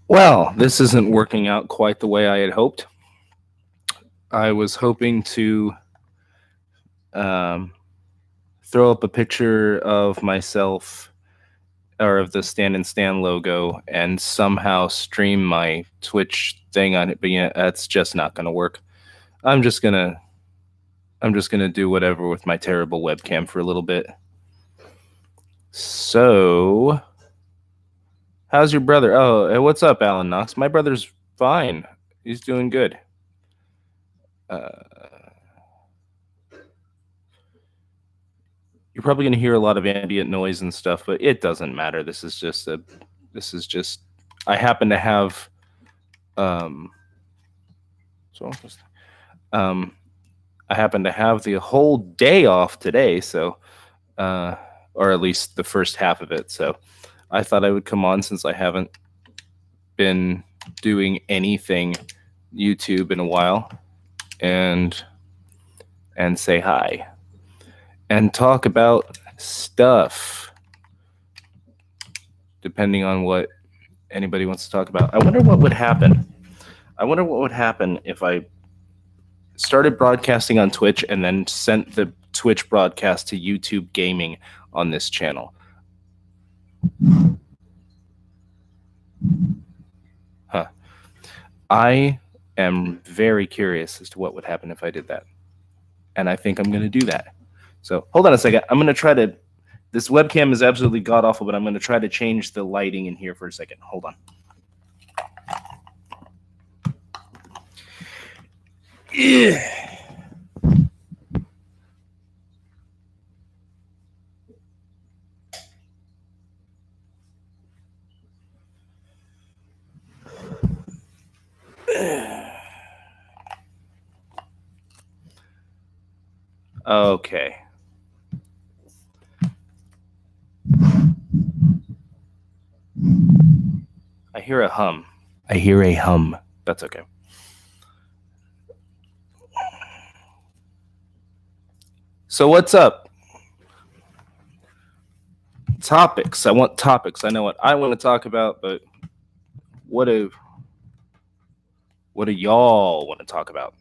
Well, this isn't working out quite the way I had hoped. I was hoping to um, throw up a picture of myself or of the Stand and Stand logo and somehow stream my Twitch thing on it, but yeah, that's just not going to work. I'm just gonna do whatever with my terrible webcam for a little bit. So, how's your brother? Oh, hey, what's up, Alan Knox? My brother's fine. He's doing good. You're probably going to hear a lot of ambient noise and stuff, but it doesn't matter. This is just I happen to have I happen to have the whole day off today, so or at least the first half of it. So I thought I would come on since I haven't been doing anything YouTube in a while and say hi and talk about stuff depending on what anybody wants to talk about. I wonder what would happen. If I started broadcasting on Twitch and then sent the Twitch broadcast to YouTube Gaming on this channel. Huh. I am very curious as to what would happen if I did that. And I think I'm going to do that. So hold on a second. I'm going to try to... This webcam is absolutely god-awful, but I'm going to try to change the lighting in here for a second. Hold on. Okay. I hear a hum. That's okay. So what's up? Topics. I want topics. I know what I want to talk about, but what do y'all want to talk about?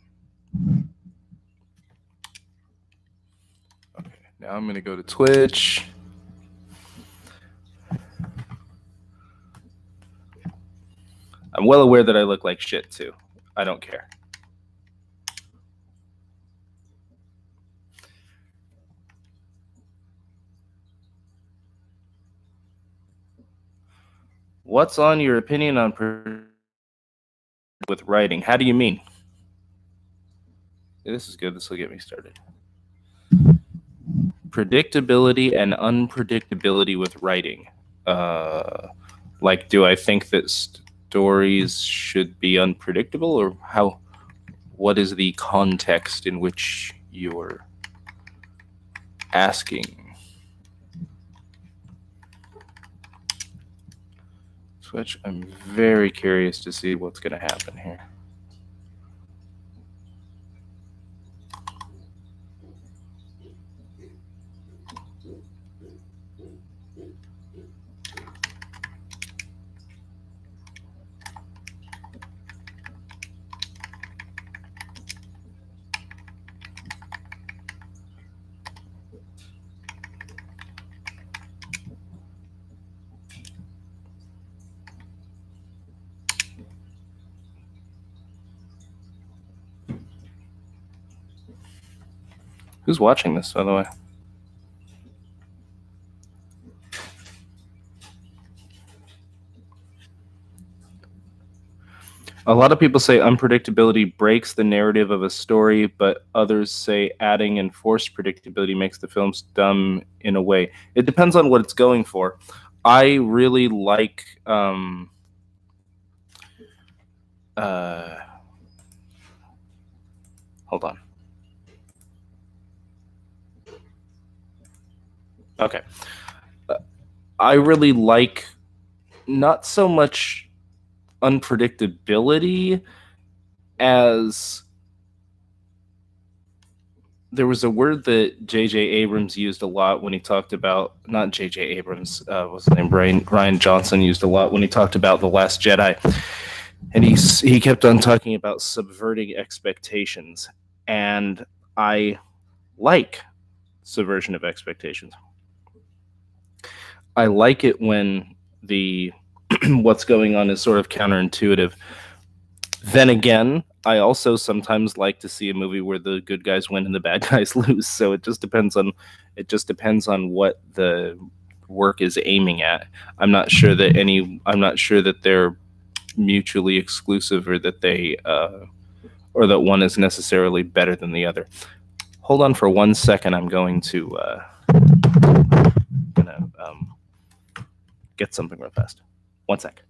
Okay, now I'm going to go to Twitch. I'm well aware that I look like shit too. I don't care. What's on your opinion on with writing? How do you mean? This is good. This will get me started. Predictability and unpredictability with writing. Like, do I think that stories should be unpredictable, or how? What is the context in which you're asking? Switch. I'm very curious to see what's going to happen here. Who's watching this, by the way? A lot of people say unpredictability breaks the narrative of a story, but others say adding enforced predictability makes the films dumb in a way. It depends on what it's going for. I really like hold on. Okay. I really like not so much unpredictability as there was a word that J.J. Abrams used a lot when he talked about, not J.J. Abrams, what's his name? Ryan Johnson used a lot when he talked about The Last Jedi. And he kept on talking about subverting expectations. And I like subversion of expectations. I like it when the what's going on is sort of counterintuitive. Then again, I also sometimes like to see a movie where the good guys win and the bad guys lose. So it just depends on what the work is aiming at. I'm not sure that they're mutually exclusive, or that or that one is necessarily better than the other. Hold on for 1 second. I'm going to get something real fast. 1 sec.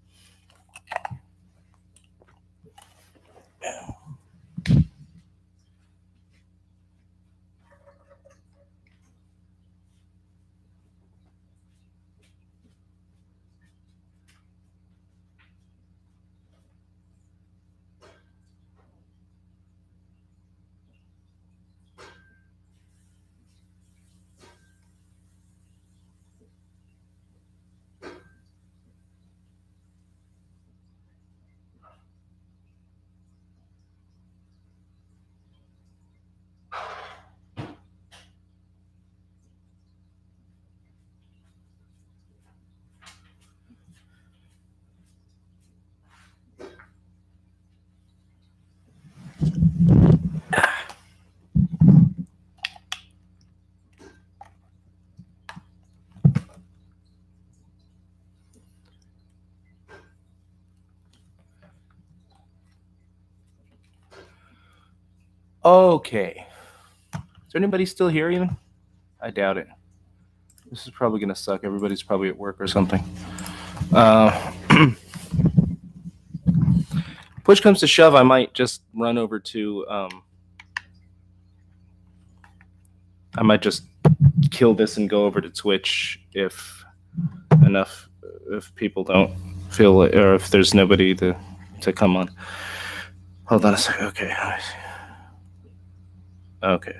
Okay. Is there anybody still here even? I doubt it. This is probably going to suck. Everybody's probably at work or something. Push comes to shove, I might just run over to... I might just kill this and go over to Twitch if people don't feel it, or if there's nobody to come on. Hold on a second. Okay. Okay.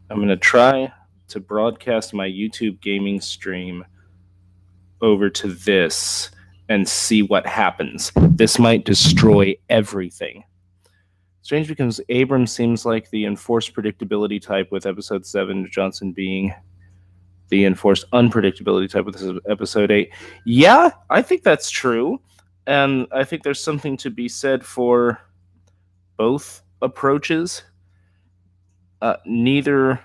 I'm going to try to broadcast my YouTube gaming stream over to this and see what happens. This might destroy everything. Strange because Abrams seems like the enforced predictability type with episode 7, Johnson being the enforced unpredictability type with episode 8. Yeah, I think that's true. And I think there's something to be said for both approaches. Neither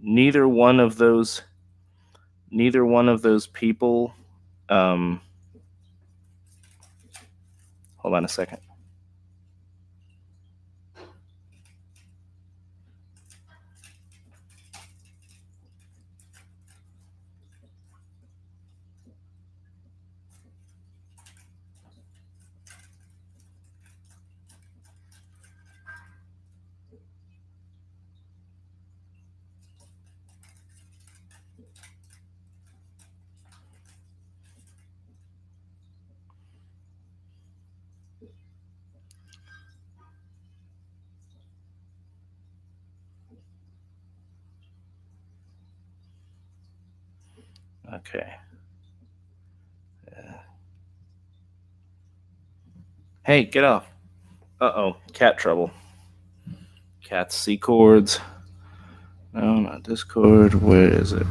one of those people. Hold on a second. Okay. Hey, get off. Uh-oh, cat trouble. Cat C chords. No, not Discord. Where is it?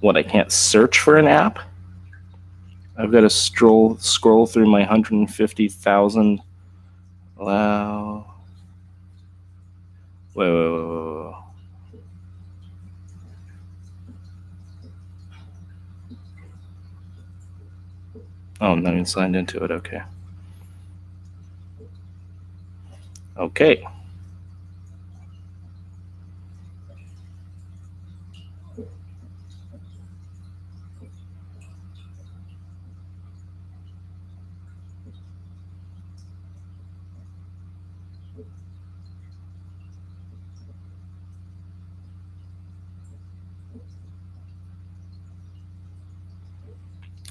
What, I can't search for an app? I've got to scroll through my 150,000. Wow. Wait. Oh, I'm not even signed into it. Okay. Okay.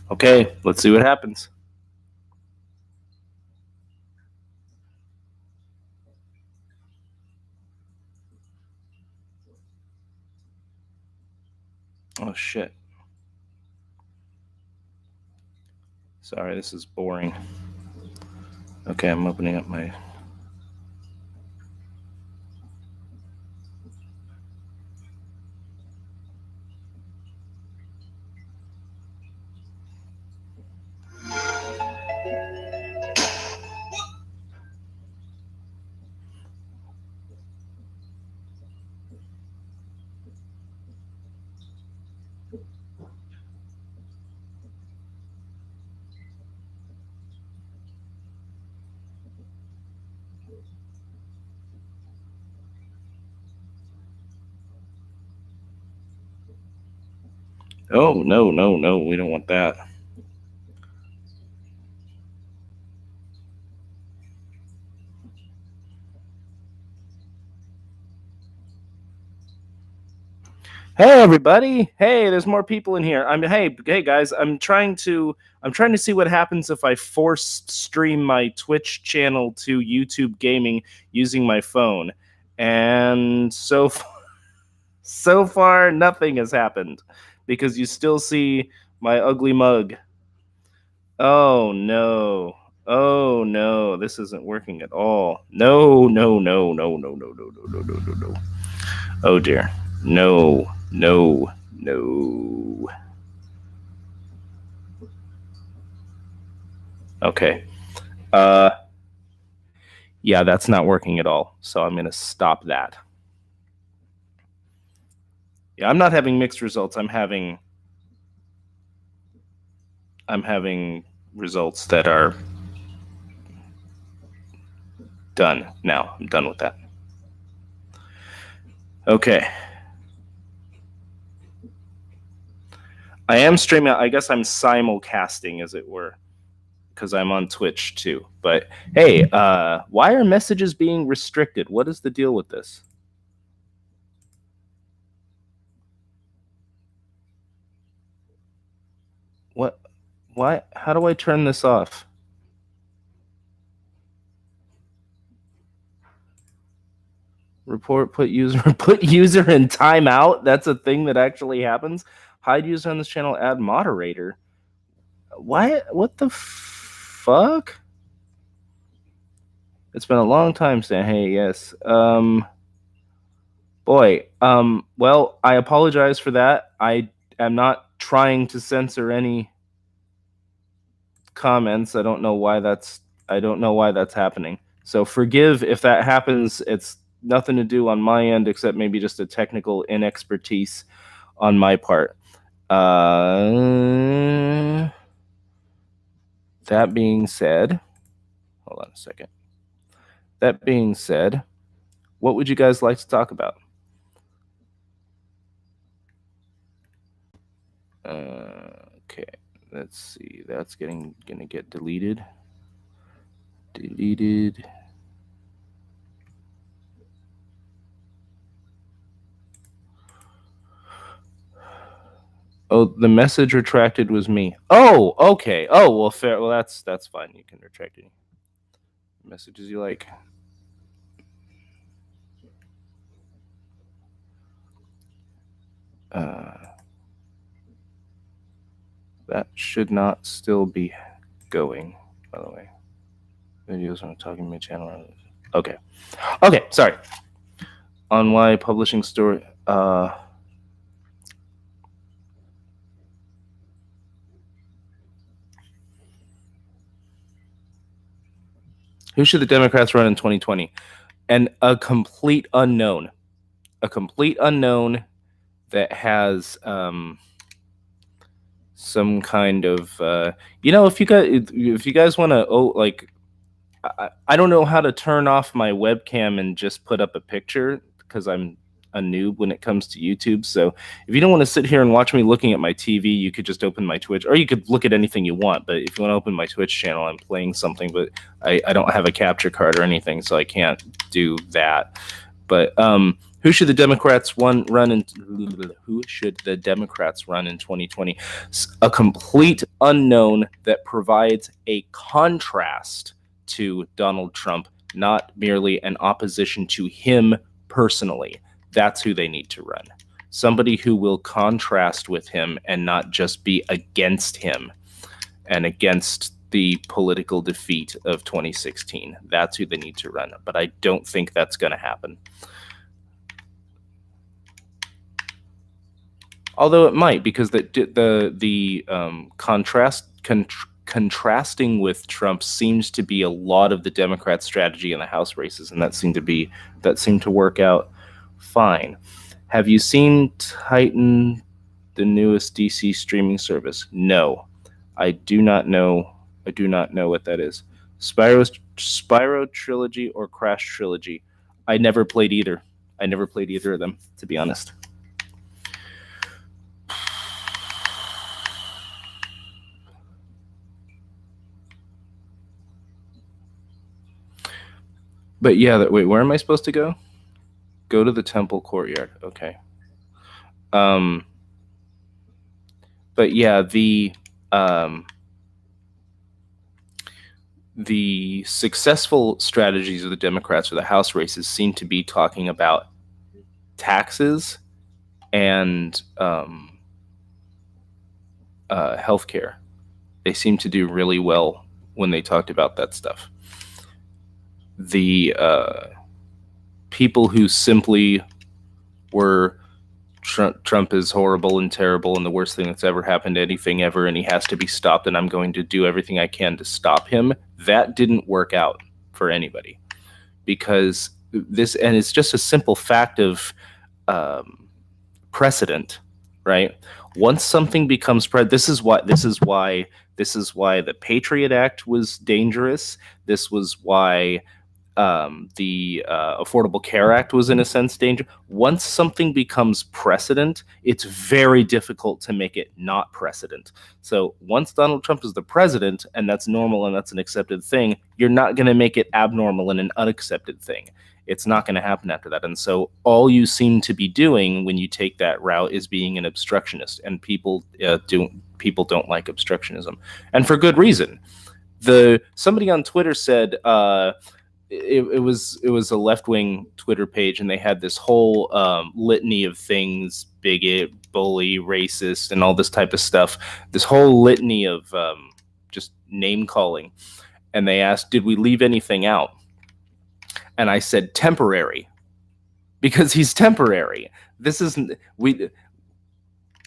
Okay, let's see what happens. Oh, shit. Sorry, this is boring. Okay, I'm opening up my... Oh, no, no, no. We don't want that. Hey, everybody. Hey, there's more people in here. Hey guys, I'm trying to see what happens if I force stream my Twitch channel to YouTube Gaming using my phone. And so far nothing has happened because you still see my ugly mug. Oh no. Oh no, this isn't working at all. No, no, no, no, no, no, no, no, no, no, no, no. Oh dear. No, no, no. Okay. Yeah, that's not working at all. So I'm going to stop that. Yeah, I'm not having mixed results. I'm having results that are done now. I'm done with that. Okay. I am streaming. I guess I'm simulcasting, as it were, because I'm on Twitch too. But hey, why are messages being restricted? What is the deal with this? What? Why? How do I turn this off? Report put user in timeout. That's a thing that actually happens. Hide user on this channel. Add moderator. Why? What the fuck? It's been a long time, Stan. Hey, yes. Boy. Well, I apologize for that. I am not trying to censor any comments. I don't know why that's happening. So forgive if that happens. It's nothing to do on my end except maybe just a technical inexpertise on my part. That being said, hold on a second. That being said, what would you guys like to talk about? Okay, let's see. That's gonna get deleted. Deleted. Oh, the message retracted was me. Oh, okay. Oh, well, fair. Well, that's fine. You can retract any messages you like. That should not still be going, by the way. Videos on Talking to Me channel. Okay. Okay, sorry. On why publishing story. Who should the Democrats run in 2020? And a complete unknown. A complete unknown that has some kind of if you guys want to I don't know how to turn off my webcam and just put up a picture because I'm a noob when it comes to YouTube. So if you don't want to sit here and watch me looking at my TV, you could just open my Twitch, or you could look at anything you want. But if you want to open my Twitch channel, I'm playing something, but I don't have a capture card or anything, so I can't do that. But who should the Democrats run in 2020? A complete unknown that provides a contrast to Donald Trump, not merely an opposition to him personally. That's who they need to run. somebody who will contrast with him and not just be against him and against the political defeat of 2016. That's who they need to run. But I don't think that's going to happen. Although it might, because the contrasting with Trump seems to be a lot of the Democrat strategy in the House races, and that seemed to work out fine. Have you seen Titan, the newest DC streaming service? No, I do not know. I do not know what that is. Spyro Trilogy or Crash Trilogy? I never played either. I never played either of them, to be honest. But yeah, wait, where am I supposed to go? Go to the temple courtyard. Okay. But yeah, the successful strategies of the Democrats for the House races seem to be talking about taxes and healthcare. They seem to do really well when they talked about that stuff. The people who simply were Trump is horrible and terrible and the worst thing that's ever happened to anything ever, and he has to be stopped, and I'm going to do everything I can to stop him, that didn't work out for anybody. Because and it's just a simple fact of precedent, right? Once something becomes this is why the Patriot Act was dangerous. This was why the Affordable Care Act was in a sense dangerous. Once something becomes precedent, it's very difficult to make it not precedent. So once Donald Trump is the president, and that's normal and that's an accepted thing, you're not going to make it abnormal and an unaccepted thing. It's not going to happen after that. And so all you seem to be doing when you take that route is being an obstructionist, and people don't like obstructionism, and for good reason. Somebody on Twitter said it was a left-wing Twitter page, and they had this whole litany of things: bigot, bully, racist, and all this type of stuff. This whole litany of just name calling. And they asked, did we leave anything out? And I said temporary, because he's temporary. This isn't we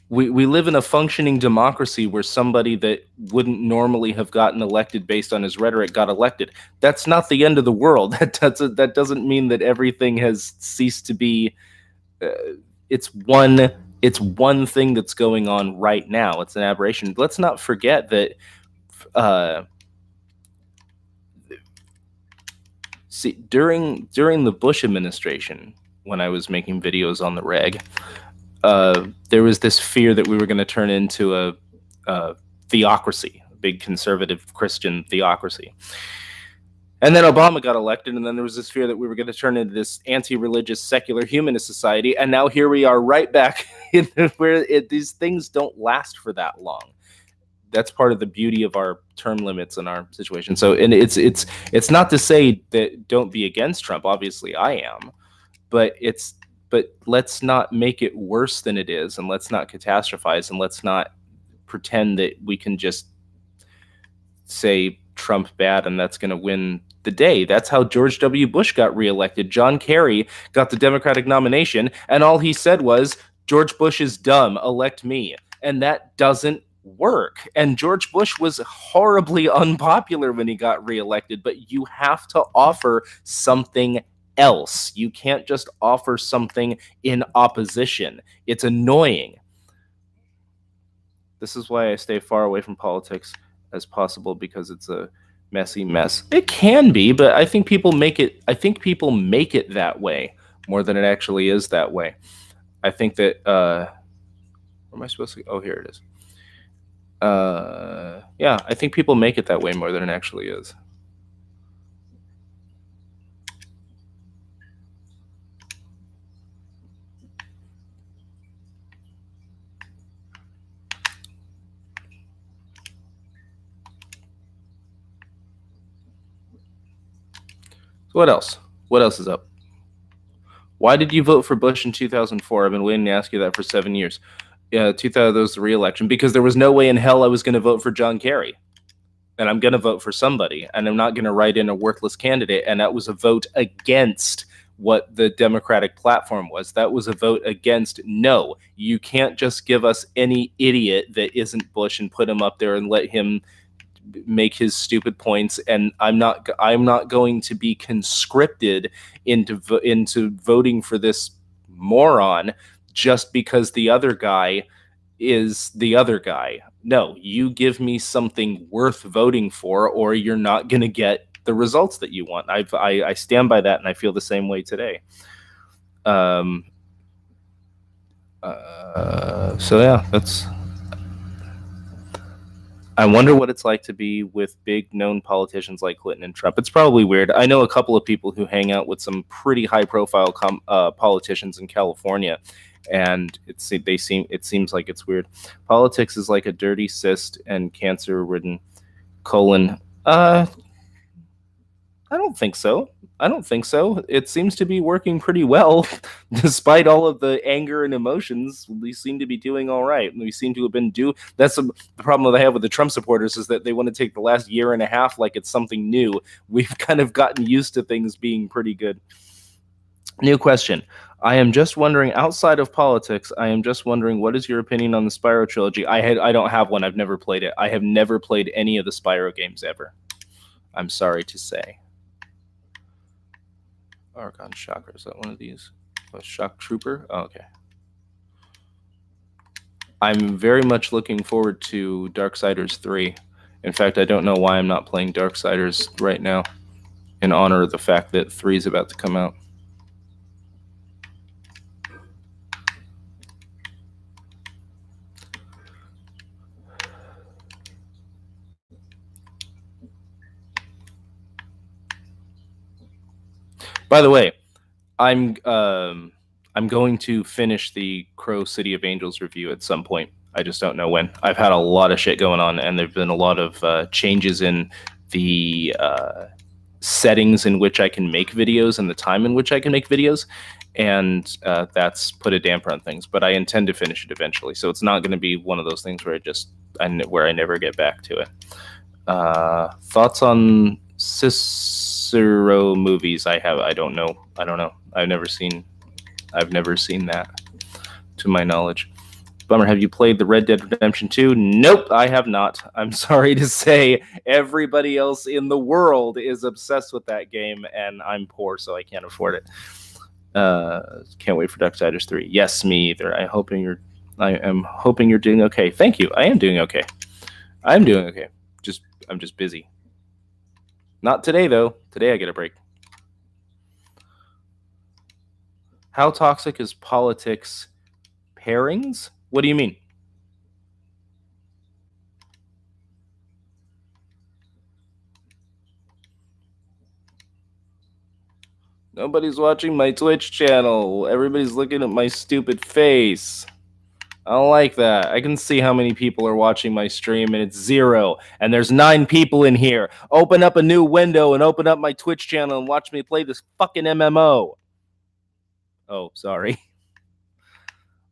live in a functioning democracy where somebody that wouldn't normally have gotten elected based on his rhetoric got elected. That's not the end of the world. That doesn't mean that everything has ceased to be. It's one thing that's going on right now. It's an aberration. Let's not forget that. See, during the Bush administration, when I was making videos on the reg, there was this fear that we were going to turn into a theocracy, a big conservative Christian theocracy. And then Obama got elected, and then there was this fear that we were going to turn into this anti-religious, secular humanist society. And now here we are right back in where these things don't last for that long. That's part of the beauty of our term limits and our situation. So, and it's not to say that don't be against Trump. Obviously, I am, but let's not make it worse than it is, and let's not catastrophize, and let's not pretend that we can just say Trump bad and that's going to win the day. That's how George W. Bush got reelected. John Kerry got the Democratic nomination, and all he said was, George Bush is dumb, elect me. And that doesn't work. And George Bush was horribly unpopular when he got reelected, but you have to offer something else. You can't just offer something in opposition. It's annoying. This is why I stay far away from politics as possible, because it's a messy mess. It can be, but I think people make it that way more than it actually is that way. I think that where am I supposed to go? Oh, here it is. Yeah, I think people make it that way more than it actually is. So what else? What else is up? Why did you vote for Bush in 2004? I've been waiting to ask you that for 7 years. 2000 was the re-election, because there was no way in hell I was going to vote for John Kerry. And I'm going to vote for somebody, and I'm not going to write in a worthless candidate. And that was a vote against what the Democratic platform was. That was a vote against, no, you can't just give us any idiot that isn't Bush and put him up there and let him make his stupid points. And I'm not going to be conscripted into voting for this moron just because the other guy is the other guy. No, you give me something worth voting for, or you're not going to get the results that you want. I stand by that, and I feel the same way today. So yeah, that's. I wonder what it's like to be with big known politicians like Clinton and Trump. It's probably weird. I know a couple of people who hang out with some pretty high profile politicians in California, and it seems like it's weird. Politics is like a dirty cyst and cancer-ridden colon. I don't think so. It seems to be working pretty well. Despite all of the anger and emotions, we seem to be doing all right. We seem to have been that's the problem that I have with the Trump supporters, is that they want to take the last year and a half like it's something new. We've kind of gotten used to things being pretty good. New question. I am just wondering, outside of politics, what is your opinion on the Spyro trilogy? I don't have one. I've never played it. I have never played any of the Spyro games ever. I'm sorry to say. Archon Shocker, is that one of these? A Shock Trooper? Oh, okay. I'm very much looking forward to Darksiders 3. In fact, I don't know why I'm not playing Darksiders right now, in honor of the fact that 3 is about to come out. By the way, I'm going to finish the Crow City of Angels review at some point. I just don't know when. I've had a lot of shit going on, and there've been a lot of changes in the settings in which I can make videos and the time in which I can make videos, and that's put a damper on things. But I intend to finish it eventually, so it's not going to be one of those things where I never get back to it. Thoughts on Cicero movies? I don't know. I've never seen that, to my knowledge. Bummer. Have you played the Red Dead Redemption 2? Nope, I have not. I'm sorry to say, everybody else in the world is obsessed with that game, and I'm poor, so I can't afford it. Can't wait for Darksiders 3. Yes, me either. I am hoping you're doing okay. Thank you. I am doing okay. I'm just busy. Not today, though. Today I get a break. How toxic is politics pairings? What do you mean? Nobody's watching my Twitch channel. Everybody's looking at my stupid face. I don't like that. I can see how many people are watching my stream, and it's 0. And there's 9 people in here. Open up a new window and open up my Twitch channel and watch me play this fucking MMO. Oh, sorry.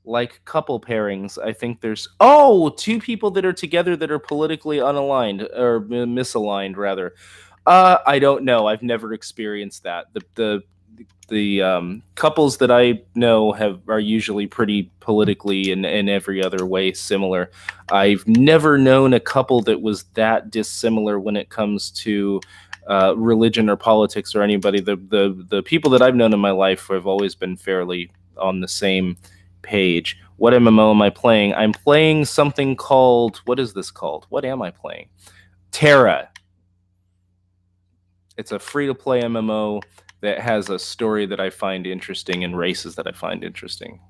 Like couple pairings, I think there's 2 people that are together that are politically unaligned, or misaligned rather. I don't know. I've never experienced that. The couples that I know are usually pretty politically and in every other way similar. I've never known a couple that was that dissimilar when it comes to religion or politics or anybody. The people that I've known in my life have always been fairly on the same page. What MMO am I playing? I'm playing something called, what is this called? What am I playing? Terra. It's a free-to-play MMO that has a story that I find interesting and races that I find interesting.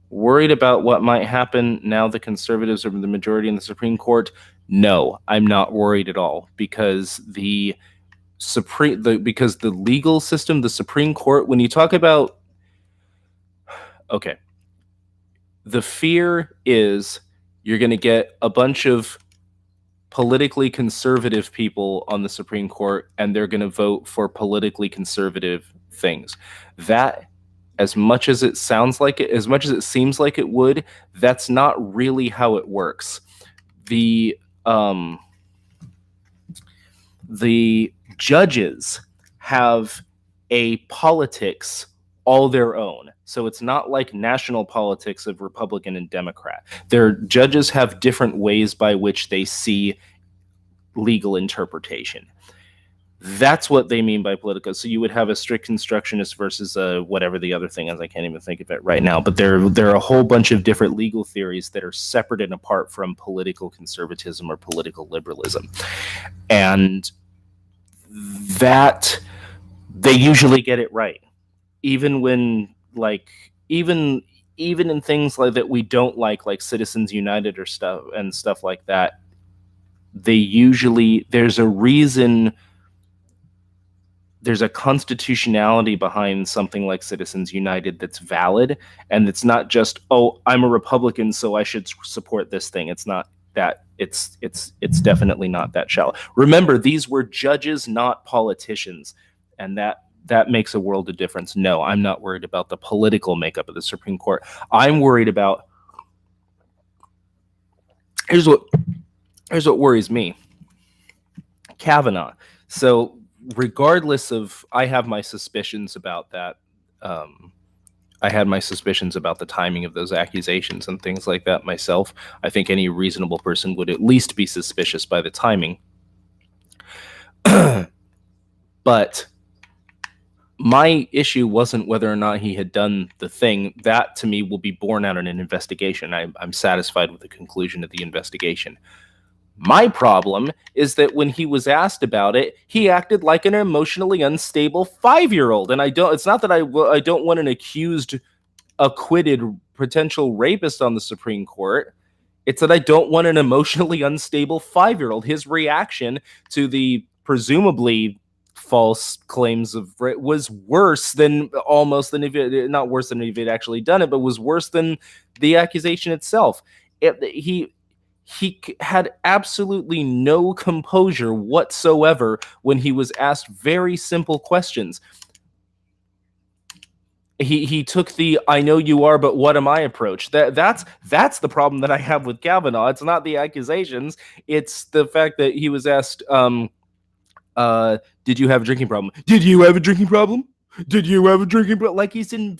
Worried about what might happen now the conservatives are the majority in the Supreme Court? No, I'm not worried at all, because the legal system, the Supreme Court, when you talk about, okay, the fear is you're going to get a bunch of politically conservative people on the Supreme Court, and they're going to vote for politically conservative things. That, as much as it sounds like it, as much as it seems like it would, that's not really how it works. The judges have a politics all their own. So it's not like national politics of Republican and Democrat. Their judges have different ways by which they see legal interpretation. That's what they mean by political. So you would have a strict constructionist versus whatever the other thing is. I can't even think of it right now. But there are a whole bunch of different legal theories that are separate and apart from political conservatism or political liberalism. And that they usually get it right. Even when, like, even in things like that we don't like Citizens United or stuff like that, they usually, there's a reason, there's a constitutionality behind something like Citizens United that's valid, and it's not just, oh, I'm a Republican, so I should support this thing. It's not that. It's definitely not that shallow. Remember, these were judges, not politicians, and that makes a world of difference. No, I'm not worried about the political makeup of the Supreme Court. I'm worried about, here's what worries me. Kavanaugh. So regardless of, I have my suspicions about that. I had my suspicions about the timing of those accusations and things like that myself. I think any reasonable person would at least be suspicious by the timing. But my issue wasn't whether or not he had done the thing. That, to me, will be borne out in an investigation. I'm satisfied with the conclusion of the investigation. My problem is that when he was asked about it, he acted like an emotionally unstable 5-year-old. And it's not that I don't want an accused, acquitted potential rapist on the Supreme Court. It's that I don't want an emotionally unstable 5-year-old. His reaction to the presumably false claims of rape was worse than if it, not worse than if he'd actually done it, but was worse than the accusation itself. He had absolutely no composure whatsoever when he was asked very simple questions. He took the "I know you are, but what am I" approach. That's the problem that I have with Kavanaugh. It's not the accusations; it's the fact that he was asked, "Did you have a drinking problem? Did you have a drinking problem? Did you have a drinking problem?" Like he's in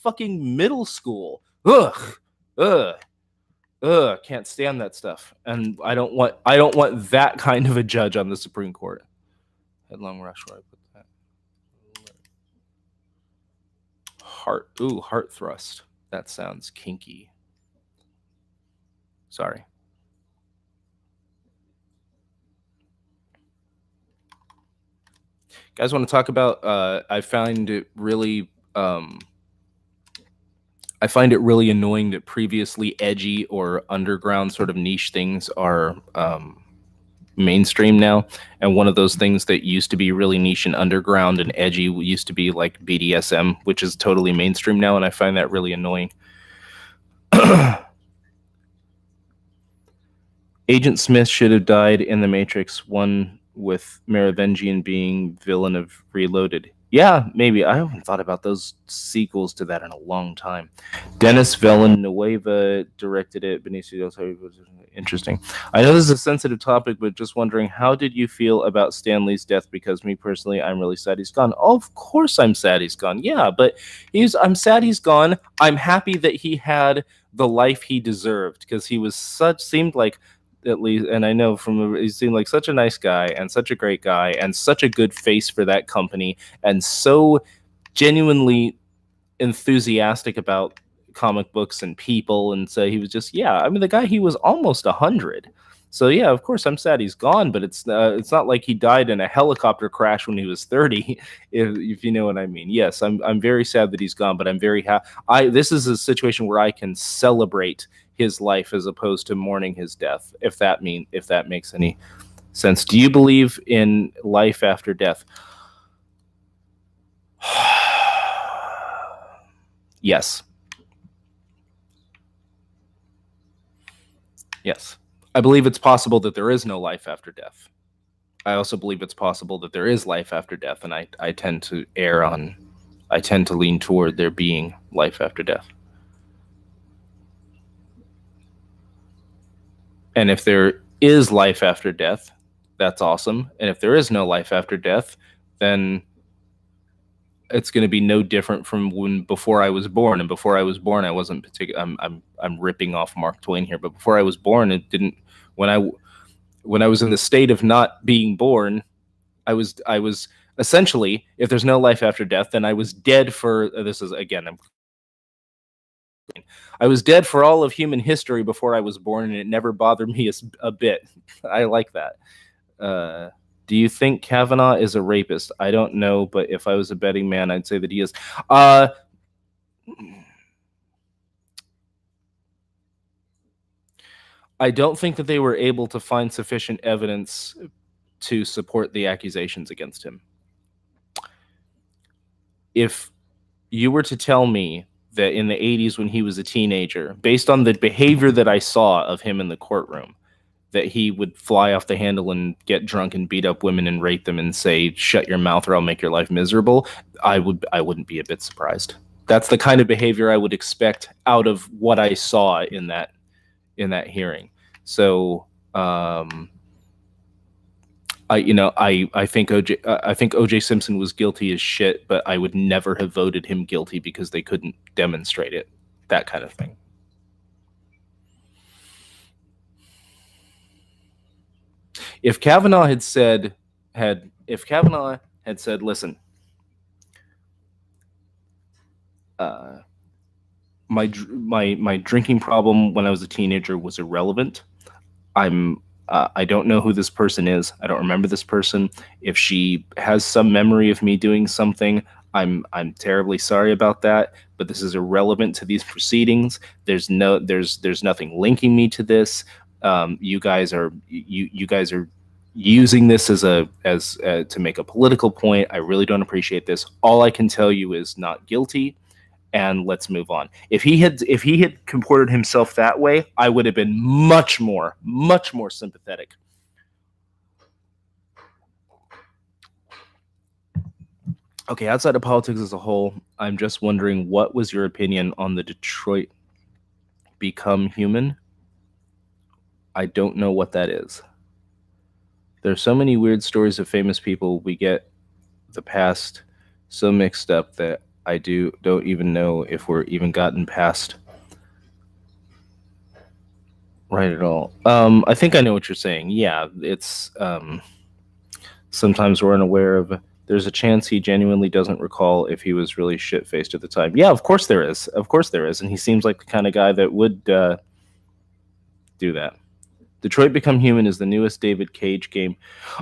fucking middle school. Ugh. Can't stand that stuff. And I don't want that kind of a judge on the Supreme Court. Headlong rush, where I put that. Heart thrust. That sounds kinky. Sorry. Guys want to talk about, I find it really annoying that previously edgy or underground sort of niche things are mainstream now. And one of those things that used to be really niche and underground and edgy used to be like BDSM, which is totally mainstream now. And I find that really annoying. Agent Smith should have died in The Matrix 1 with Merovingian being villain of Reloaded. Yeah, maybe. I haven't thought about those sequels to that in a long time. Dennis Villanueva directed it. Benicio del Toro was interesting. I know this is a sensitive topic, but just wondering, how did you feel about Stan Lee's death? Because me personally, I'm really sad he's gone. Oh, of course I'm sad he's gone. Yeah, but I'm sad he's gone. I'm happy that he had the life he deserved, because he was seemed like, at least, and I know he seemed like such a nice guy and such a great guy and such a good face for that company and so genuinely enthusiastic about comic books and people. And so he was just, the guy, he was almost 100. So yeah, of course I'm sad he's gone, but it's not like he died in a helicopter crash when he was 30, if you know what I mean. Yes, I'm very sad that he's gone, but I'm very happy. This is a situation where I can celebrate his life as opposed to mourning his death, if that makes any sense. Do you believe in life after death? Yes. I believe it's possible that there is no life after death. I also believe it's possible that there is life after death, and I tend to I tend to lean toward there being life after death. And if there is life after death, that's awesome. And if there is no life after death, then it's going to be no different from when before I was born. And before I was born, I wasn't particular. I'm ripping off Mark Twain here, but before I was born, it didn't. When I was in the state of not being born, I was essentially, if there's no life after death, then I was dead for. This is again. I was dead for all of human history before I was born, and it never bothered me a bit. I like that. Do you think Kavanaugh is a rapist? I don't know, but if I was a betting man, I'd say that he is. I don't think that they were able to find sufficient evidence to support the accusations against him. If you were to tell me that in the 80s when he was a teenager, based on the behavior that I saw of him in the courtroom, that he would fly off the handle and get drunk and beat up women and rape them and say, "Shut your mouth or I'll make your life miserable," I wouldn't be a bit surprised. That's the kind of behavior I would expect out of what I saw in that hearing. So I think OJ Simpson was guilty as shit, but I would never have voted him guilty because they couldn't demonstrate it. That kind of thing. If Kavanaugh had said, "Listen, my drinking problem when I was a teenager was irrelevant. I don't know who this person is. I don't remember this person. If she has some memory of me doing something, I'm terribly sorry about that, but this is irrelevant to these proceedings. There's nothing linking me to this. You guys are using this as to make a political point. I really don't appreciate this. All I can tell you is not guilty, and let's move on." If he had comported himself that way, I would have been much more sympathetic. Okay, outside of politics as a whole, I'm just wondering, what was your opinion on the Detroit Become Human? I don't know what that is. There's so many weird stories of famous people. We get the past so mixed up that I don't even know if we're even gotten past right at all. I think I know what you're saying. Yeah, it's sometimes we're unaware of. There's a chance he genuinely doesn't recall if he was really shit-faced at the time. Yeah, of course there is. Of course there is, and he seems like the kind of guy that would do that. Detroit Become Human is the newest David Cage game.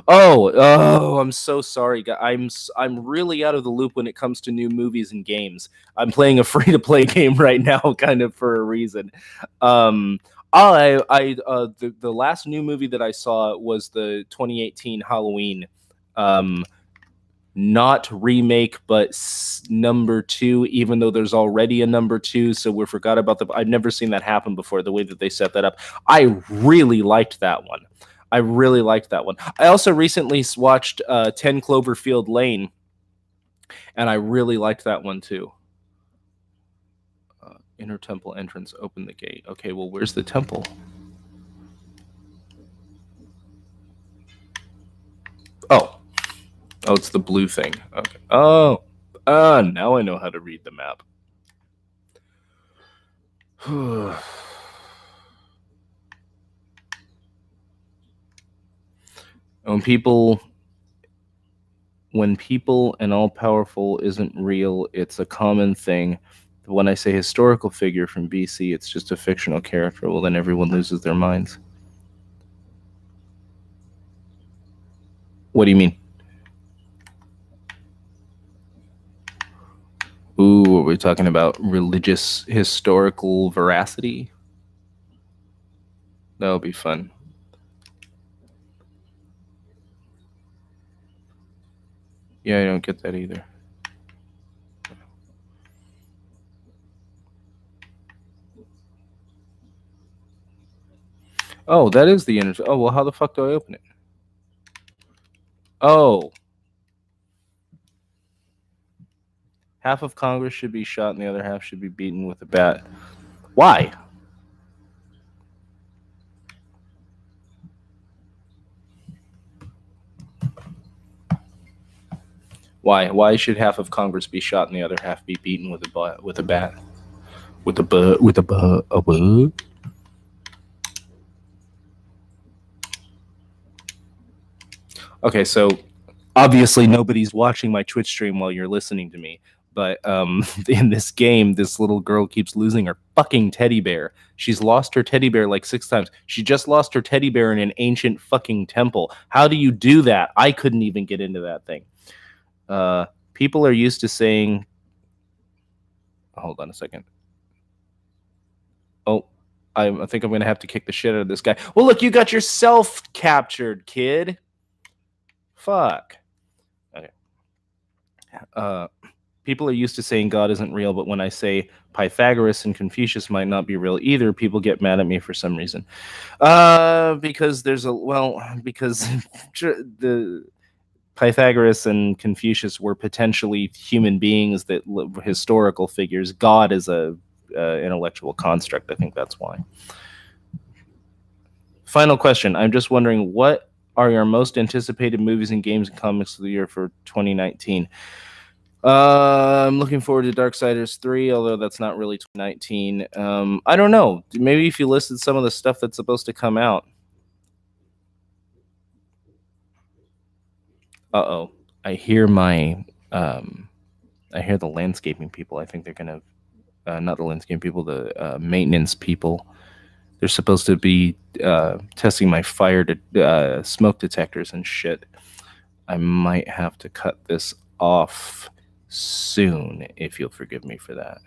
Oh, I'm so sorry. I'm really out of the loop when it comes to new movies and games. I'm playing a free-to-play game right now, kind of for a reason. The last new movie that I saw was the 2018 Halloween, not remake, but number 2, even though there's already a number 2, so we forgot about I've never seen that happen before, the way that they set that up. I really liked that one. I also recently watched 10 Cloverfield Lane, and I really liked that one too. Inner temple entrance, open the gate. Okay, well, where's the temple? Oh, it's the blue thing. Okay. Oh, now I know how to read the map. When people and all powerful isn't real, it's a common thing. When I say historical figure from BC, it's just a fictional character. Well, then everyone loses their minds. What do you mean? Ooh, are we talking about religious historical veracity? That'll be fun. Yeah, I don't get that either. Oh, that is the internet. Oh, well, how the fuck do I open it? Oh. Half of Congress should be shot and the other half should be beaten with a bat. Why? Why? Why should half of Congress be shot and the other half be beaten with a bat? With a bat? A butt? Okay, so obviously nobody's watching my Twitch stream while you're listening to me. But in this game, this little girl keeps losing her fucking teddy bear. She's lost her teddy bear like 6 times. She just lost her teddy bear in an ancient fucking temple. How do you do that? I couldn't even get into that thing. People are used to saying... Hold on a second. Oh, I think I'm going to have to kick the shit out of this guy. Well, look, you got yourself captured, kid. Fuck. Okay. People are used to saying God isn't real, but when I say Pythagoras and Confucius might not be real either, people get mad at me for some reason. Because there's because the Pythagoras and Confucius were potentially human beings that historical figures. God is a intellectual construct. I think that's why. Final question. I'm just wondering, what are your most anticipated movies and games and comics of the year for 2019? I'm looking forward to Darksiders 3, although that's not really 2019. I don't know. Maybe if you listed some of the stuff that's supposed to come out. Uh-oh. I hear the landscaping people. I think they're going to, not the landscaping people, the maintenance people. They're supposed to be testing my fire smoke detectors and shit. I might have to cut this off soon, if you'll forgive me for that.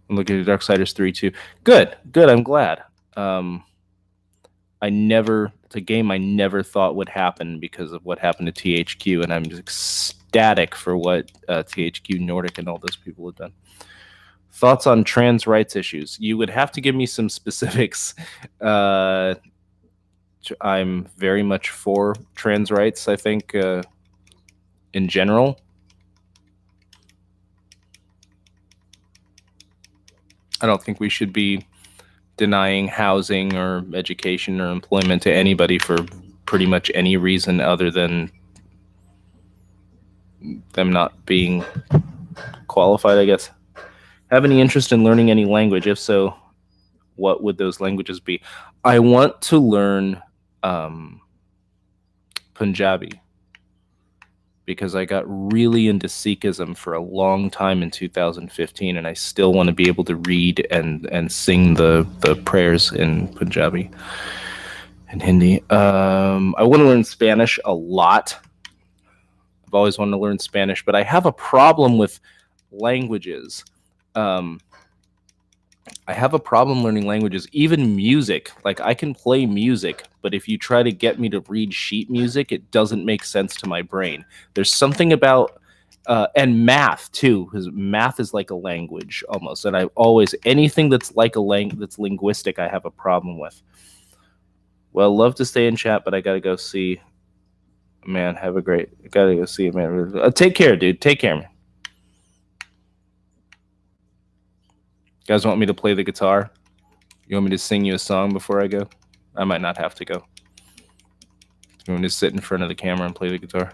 I'm looking at Darksiders 3 too. Good. I'm glad. It's a game I never thought would happen because of what happened to THQ, and I'm just ecstatic for what THQ Nordic and all those people have done. Thoughts on trans rights issues? You would have to give me some specifics. I'm very much for trans rights, I think, in general. I don't think we should be denying housing or education or employment to anybody for pretty much any reason other than them not being qualified, I guess. Have any interest in learning any language? If so, what would those languages be? I want to learn Punjabi because I got really into Sikhism for a long time in 2015, and I still want to be able to read and sing the prayers in Punjabi and Hindi. I want to learn Spanish a lot. I've always wanted to learn Spanish, but I have a problem with languages. I have a problem learning languages, even music. Like, I can play music, but if you try to get me to read sheet music, it doesn't make sense to my brain. There's something about, and math too, because math is like a language almost. And anything that's like that's linguistic, I have a problem with. Well, love to stay in chat, but I gotta go see. Man, gotta go see it, man. Take care, dude. Take care, man. You guys want me to play the guitar? You want me to sing you a song before I go? I might not have to go. You want me to sit in front of the camera and play the guitar?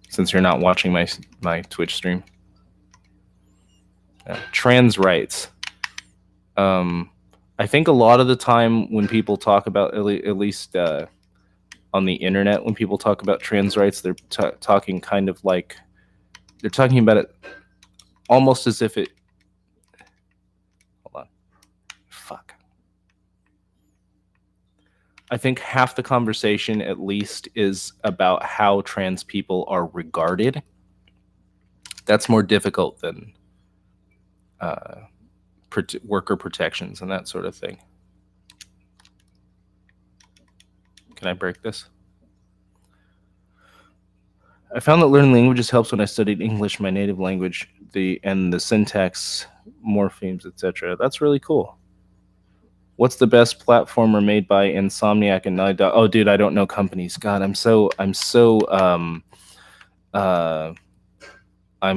Since you're not watching my Twitch stream. Trans rights. I think a lot of the time when people talk about, at least on the internet, when people talk about trans rights, they're talking kind of like, they're talking about it almost as if it... Hold on. Fuck. I think half the conversation, at least, is about how trans people are regarded. That's more difficult than worker protections and that sort of thing. Can I break this? I found that learning languages helps when I studied English, my native language, the syntax morphemes, etc. That's really cool. What's the best platformer made by Insomniac and Naughty Dog? Oh, dude, I don't know companies. God, I'm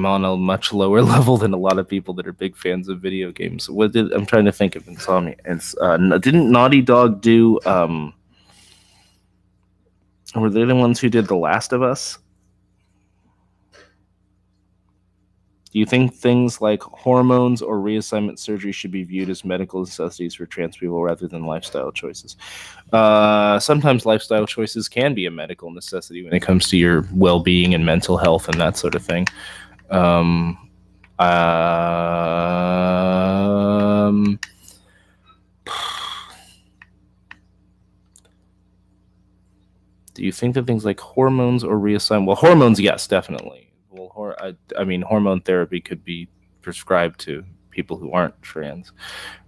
on a much lower level than a lot of people that are big fans of video games. I'm trying to think of Insomniac. Didn't Naughty Dog do? Were they the ones who did The Last of Us? Do you think things like hormones or reassignment surgery should be viewed as medical necessities for trans people rather than lifestyle choices? Sometimes lifestyle choices can be a medical necessity when it comes to your well-being and mental health and that sort of thing. Do you think that things like hormones or reassignment? Well, hormones, yes, definitely. Well, I mean, hormone therapy could be prescribed to people who aren't trans.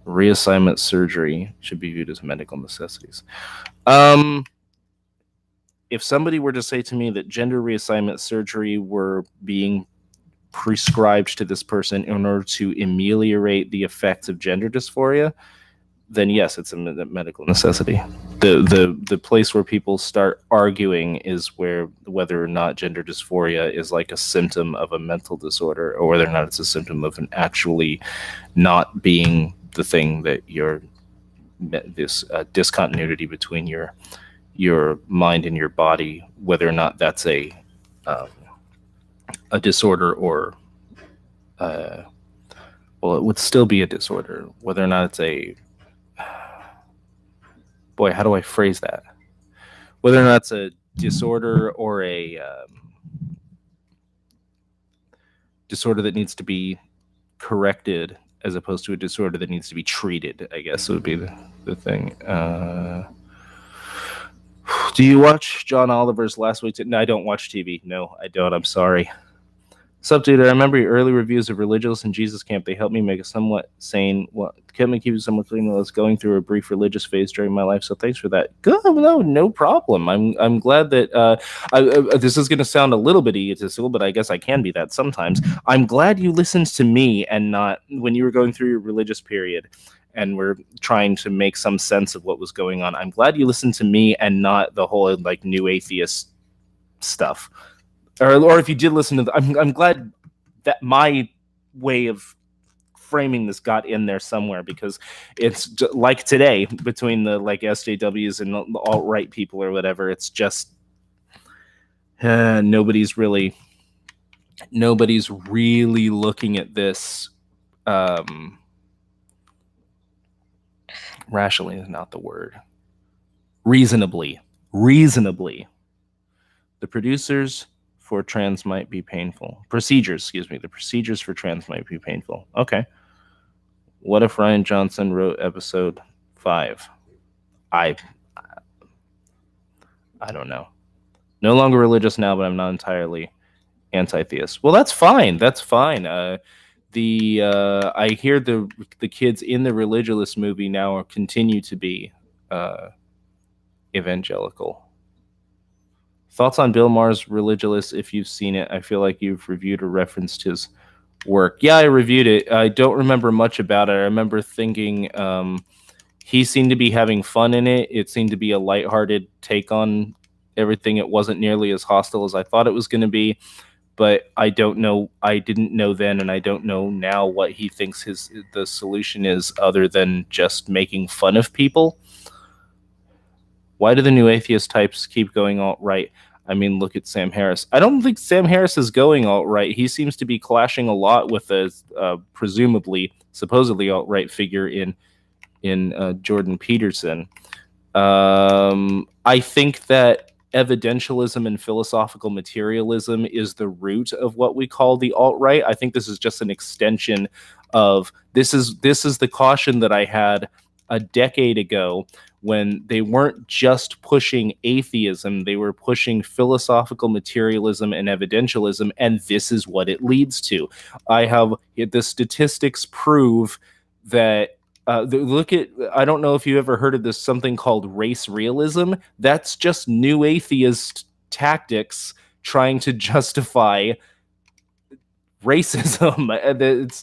Reassignment surgery should be viewed as medical necessities. If somebody were to say to me that gender reassignment surgery were being prescribed to this person in order to ameliorate the effects of gender dysphoria, then yes, it's a medical necessity. The place where people start arguing is whether or not gender dysphoria is like a symptom of a mental disorder, or whether or not it's a symptom of an actually not being the thing that this discontinuity between your mind and your body, whether or not that's a disorder or well, it would still be a disorder, whether or not it's a boy, how do I phrase that? Whether or not it's a disorder or a disorder that needs to be corrected as opposed to a disorder that needs to be treated, I guess would be the thing. Do you watch John Oliver's Last Week? No, I don't watch TV. No, I don't. I'm sorry. Sup, dude? I remember your early reviews of Religious and Jesus Camp. They helped me make a somewhat sane, kept me keeping somewhat clean while I was going through a brief religious phase during my life. So thanks for that. Good, no problem. I'm glad that this is going to sound a little bit egotistical, but I guess I can be that sometimes. I'm glad you listened to me and not when you were going through your religious period and we're trying to make some sense of what was going on. I'm glad you listened to me and not the whole like new atheist stuff. Or if you did listen to I'm glad that my way of framing this got in there somewhere, because it's like today between the like SJWs and the alt-right people or whatever, it's just nobody's really looking at this rationally is not the word. Reasonably. The procedures for trans might be painful. The procedures for trans might be painful. Okay. What if Rian Johnson wrote episode 5? I don't know. No longer religious now, but I'm not entirely anti-theist. Well, that's fine. I hear the kids in the Religulous movie now continue to be evangelical. Thoughts on Bill Maher's Religulous, if you've seen it? I feel like you've reviewed or referenced his work. Yeah, I reviewed it. I don't remember much about it. I remember thinking he seemed to be having fun in it. It seemed to be a lighthearted take on everything. It wasn't nearly as hostile as I thought it was going to be, but I don't know. I didn't know then, and I don't know now what he thinks the solution is, other than just making fun of people. Why do the new atheist types keep going alt-right? I mean, look at Sam Harris. I don't think Sam Harris is going alt-right. He seems to be clashing a lot with a supposedly alt-right figure in Jordan Peterson. I think that evidentialism and philosophical materialism is the root of what we call the alt-right. I think this is just an extension of this is the caution that I had a decade ago, when they weren't just pushing atheism, they were pushing philosophical materialism and evidentialism, and this is what it leads to. The statistics prove that I don't know if you ever heard of this, something called race realism. That's just new atheist tactics trying to justify racism.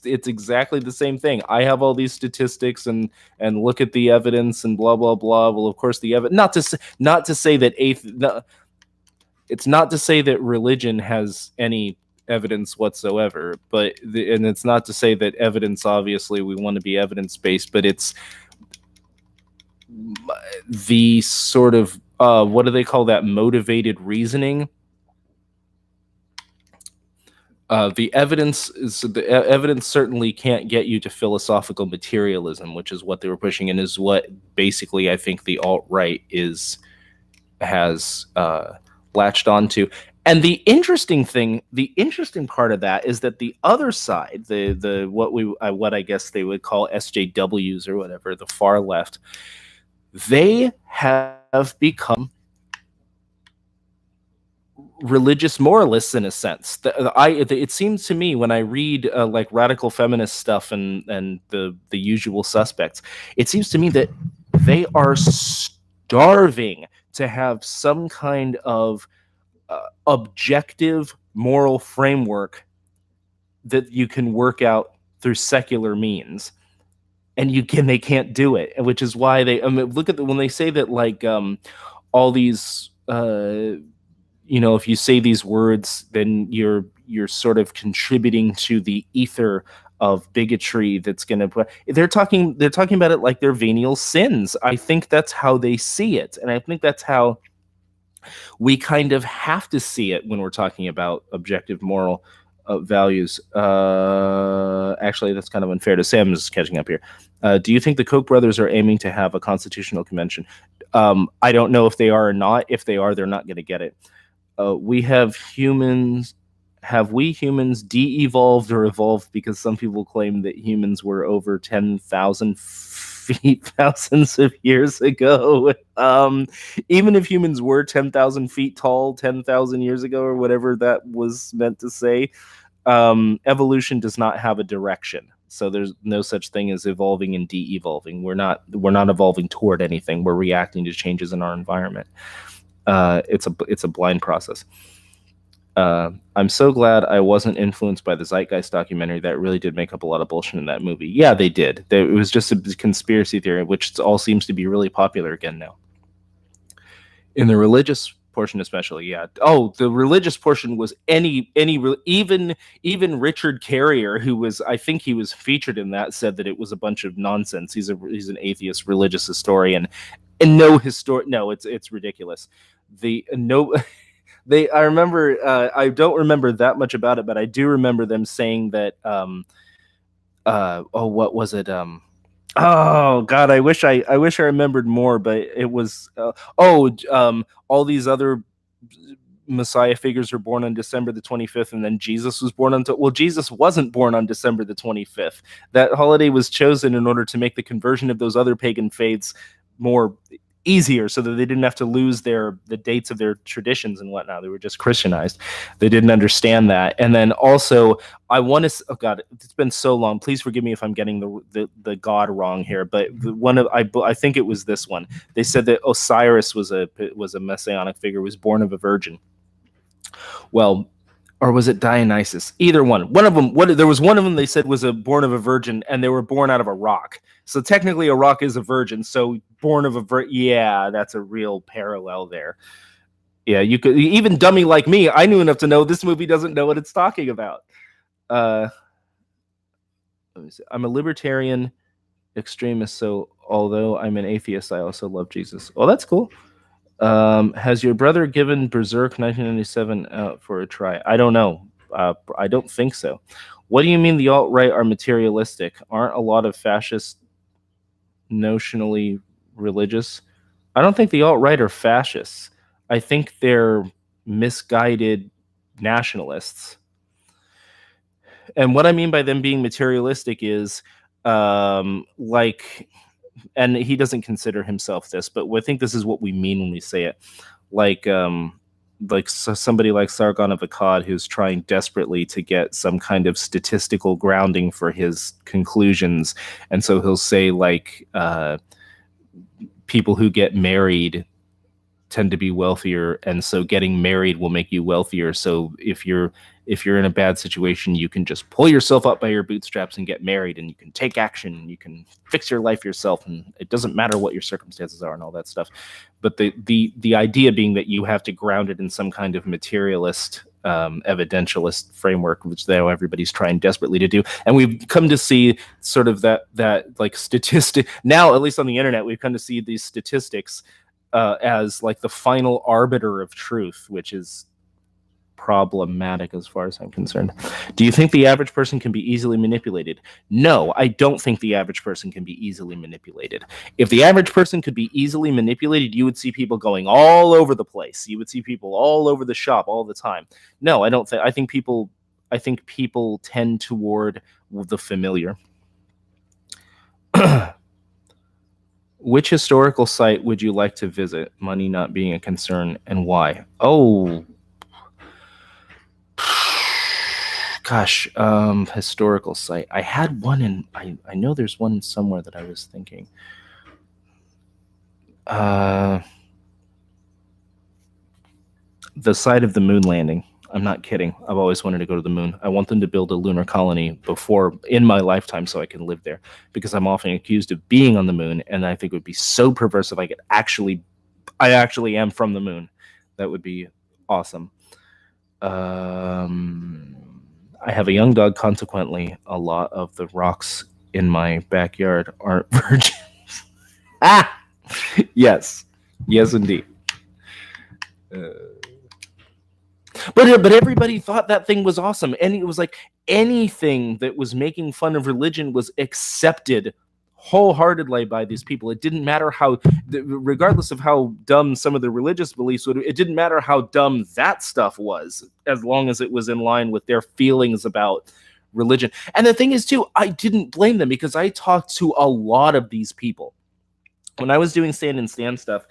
It's exactly the same thing. I have all these statistics and look at the evidence and blah blah blah. Well, of course the evidence. Not to say that it's not to say that religion has any evidence whatsoever, but and it's not to say that evidence. Obviously, we want to be evidence based, but it's the sort of what do they call that? Motivated reasoning. The evidence certainly can't get you to philosophical materialism, which is what they were pushing, and is what basically I think the alt-right has latched onto. And the interesting part of that is that the other side, the what I guess they would call SJWs or whatever, the far left, they have become religious moralists in a sense. It seems to me when I read like radical feminist stuff and the usual suspects, it seems to me that they are starving to have some kind of objective moral framework that you can work out through secular means, and they can't do it, which is why they look at when they say that like all these if you say these words, then you're sort of contributing to the ether of bigotry that's going to. They're talking about it like they're venial sins. I think that's how they see it, and I think that's how we kind of have to see it when we're talking about objective moral values. Actually, that's kind of unfair to say. I'm just catching up here. Do you think the Koch brothers are aiming to have a constitutional convention? I don't know if they are or not. If they are, they're not going to get it. Have we humans de-evolved or evolved? Because some people claim that humans were over 10,000 feet thousands of years ago. Even if humans were 10,000 feet tall 10,000 years ago, or whatever that was meant to say, evolution does not have a direction. So there's no such thing as evolving and de-evolving. We're not evolving toward anything. We're reacting to changes in our environment. It's a blind process. I'm so glad I wasn't influenced by the Zeitgeist documentary. That really did make up a lot of bullshit in that movie. Yeah, they did. It was just a conspiracy theory, which all seems to be really popular again now. In the religious portion especially, yeah. Oh, the religious portion was even Richard Carrier, who was, I think he was featured in that, said that it was a bunch of nonsense. He's an atheist religious historian, and no, it's ridiculous. I remember, I don't remember that much about it, but I do remember them saying that, what was it? Oh God, I wish I remembered more, but it was, all these other Messiah figures were born on December the 25th, and then Jesus was born Jesus wasn't born on December the 25th. That holiday was chosen in order to make the conversion of those other pagan faiths more easier, so that they didn't have to lose the dates of their traditions and whatnot. They were just Christianized. They didn't understand that. And then also, I want to. Oh God, it's been so long. Please forgive me if I'm getting the God wrong here. But I think it was this one. They said that Osiris was a messianic figure, was born of a virgin. Well, or was it Dionysus? Either one. One of them. There was one of them they said was born of a virgin, and they were born out of a rock. So technically, a rock is a virgin. So born of a virgin. Yeah, that's a real parallel there. Yeah, you could, even dummy like me, I knew enough to know this movie doesn't know what it's talking about. Let me see. I'm a libertarian extremist, so although I'm an atheist, I also love Jesus. Oh, that's cool. Has your brother given Berserk 1997 out for a try? I don't know. I don't think so. What do you mean the alt-right are materialistic? Aren't a lot of fascists notionally religious? I don't think the alt-right are fascists. I think they're misguided nationalists. And what I mean by them being materialistic is like, and he doesn't consider himself this, but I think this is what we mean when we say it. Like somebody like Sargon of Akkad, who's trying desperately to get some kind of statistical grounding for his conclusions. And so he'll say like people who get married tend to be wealthier, and so getting married will make you wealthier. So if you're if you're in a bad situation, you can just pull yourself up by your bootstraps and get married, and you can take action, and you can fix your life yourself, and it doesn't matter what your circumstances are and all that stuff. But the idea being that you have to ground it in some kind of materialist evidentialist framework, which though everybody's trying desperately to do. And we've come to see sort of that like statistic now, at least on the internet, we've come to see these statistics as like the final arbiter of truth, which is problematic as far as I'm concerned. Do you think the average person can be easily manipulated? No, I don't think the average person can be easily manipulated. If the average person could be easily manipulated, you would see people going all over the place. You would see people all over the shop all the time. No, I don't think. I think people tend toward the familiar. Which historical site would you like to visit, money not being a concern, and why? Oh, gosh, historical site. I had one in, I know there's one somewhere that I was thinking. The site of the moon landing. I'm not kidding. I've always wanted to go to the moon. I want them to build a lunar colony in my lifetime so I can live there, because I'm often accused of being on the moon, and I think it would be so perverse if I actually am from the moon. That would be awesome. I have a young dog, consequently, a lot of the rocks in my backyard aren't virgins. Yes. Yes, indeed. But everybody thought that thing was awesome. And it was like anything that was making fun of religion was accepted wholeheartedly by these people. It didn't matter regardless of how dumb some of the religious beliefs would, it didn't matter how dumb that stuff was, as long as it was in line with their feelings about religion. And the thing is, too, I didn't blame them, because I talked to a lot of these people. When I was doing Stand and Stand stuff,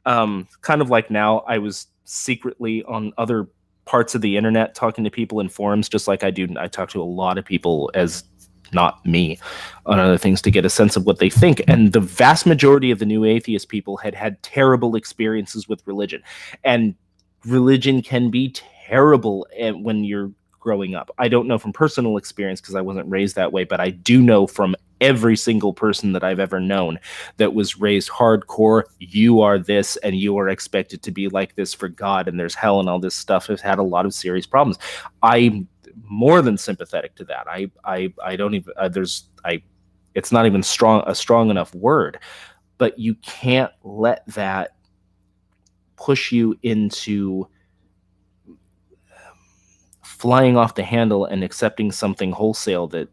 kind of like now, I was secretly on other parts of the internet talking to people in forums, just like I do. I talk to a lot of people as not me on other things to get a sense of what they think. And the vast majority of the new atheist people had terrible experiences with religion. And religion can be terrible when you're growing up. I don't know from personal experience because I wasn't raised that way, but I do know from every single person that I've ever known that was raised hardcore, you are this and you are expected to be like this for God, and there's hell and all this stuff, has had a lot of serious problems. I'm more than sympathetic to that. I don't even it's not even a strong enough word, but you can't let that push you into flying off the handle and accepting something wholesale that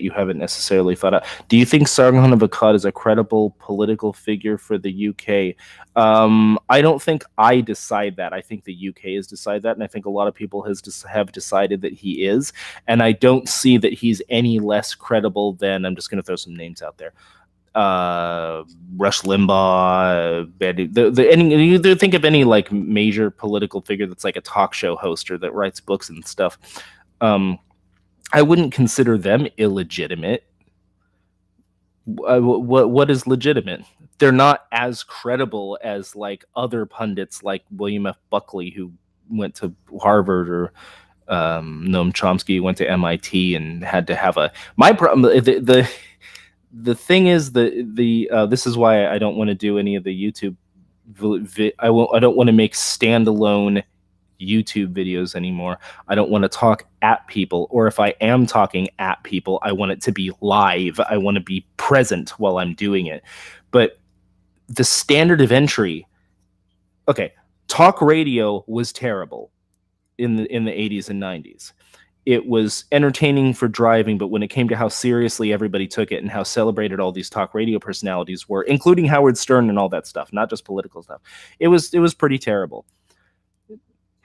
you haven't necessarily thought out. Do you think Sargon of Akkad is a credible political figure for the UK? I don't think I decide that. I think the UK has decided that, and I think a lot of people have decided that he is. And I don't see that he's any less credible than, I'm just going to throw some names out there, Rush Limbaugh, you think of any like major political figure that's like a talk show host or that writes books and stuff. I wouldn't consider them illegitimate. What is legitimate? They're not as credible as like other pundits like William F. Buckley, who went to Harvard, or Noam Chomsky went to MIT and had to have my problem. The thing is, this is why I don't want to do any of the YouTube. I don't want to make standalone YouTube videos anymore. I don't want to talk at people, or if I am talking at people, I want it to be live. I want to be present while I'm doing it. But the standard of entry, okay, talk radio was terrible in the 80s and 90s. It was entertaining for driving, but when it came to how seriously everybody took it and how celebrated all these talk radio personalities were, including Howard Stern and all that stuff, not just political stuff, it was pretty terrible.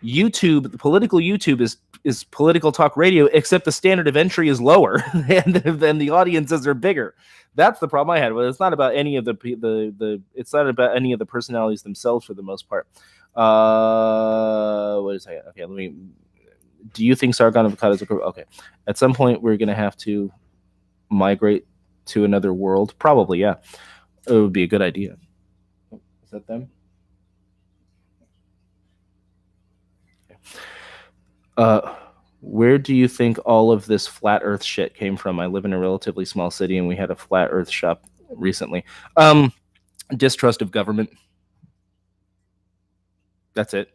YouTube, political YouTube is political talk radio, except the standard of entry is lower and the audiences are bigger. That's the problem I had. Well, it's not about any of it's not about any of the personalities themselves for the most part. What is that? Okay, do you think Sargon of Akkad is okay? At some point, we're going to have to migrate to another world. Probably, yeah. It would be a good idea. Is that them? Where do you think all of this flat Earth shit came from? I live in a relatively small city, and we had a flat Earth shop recently. Distrust of government. That's it.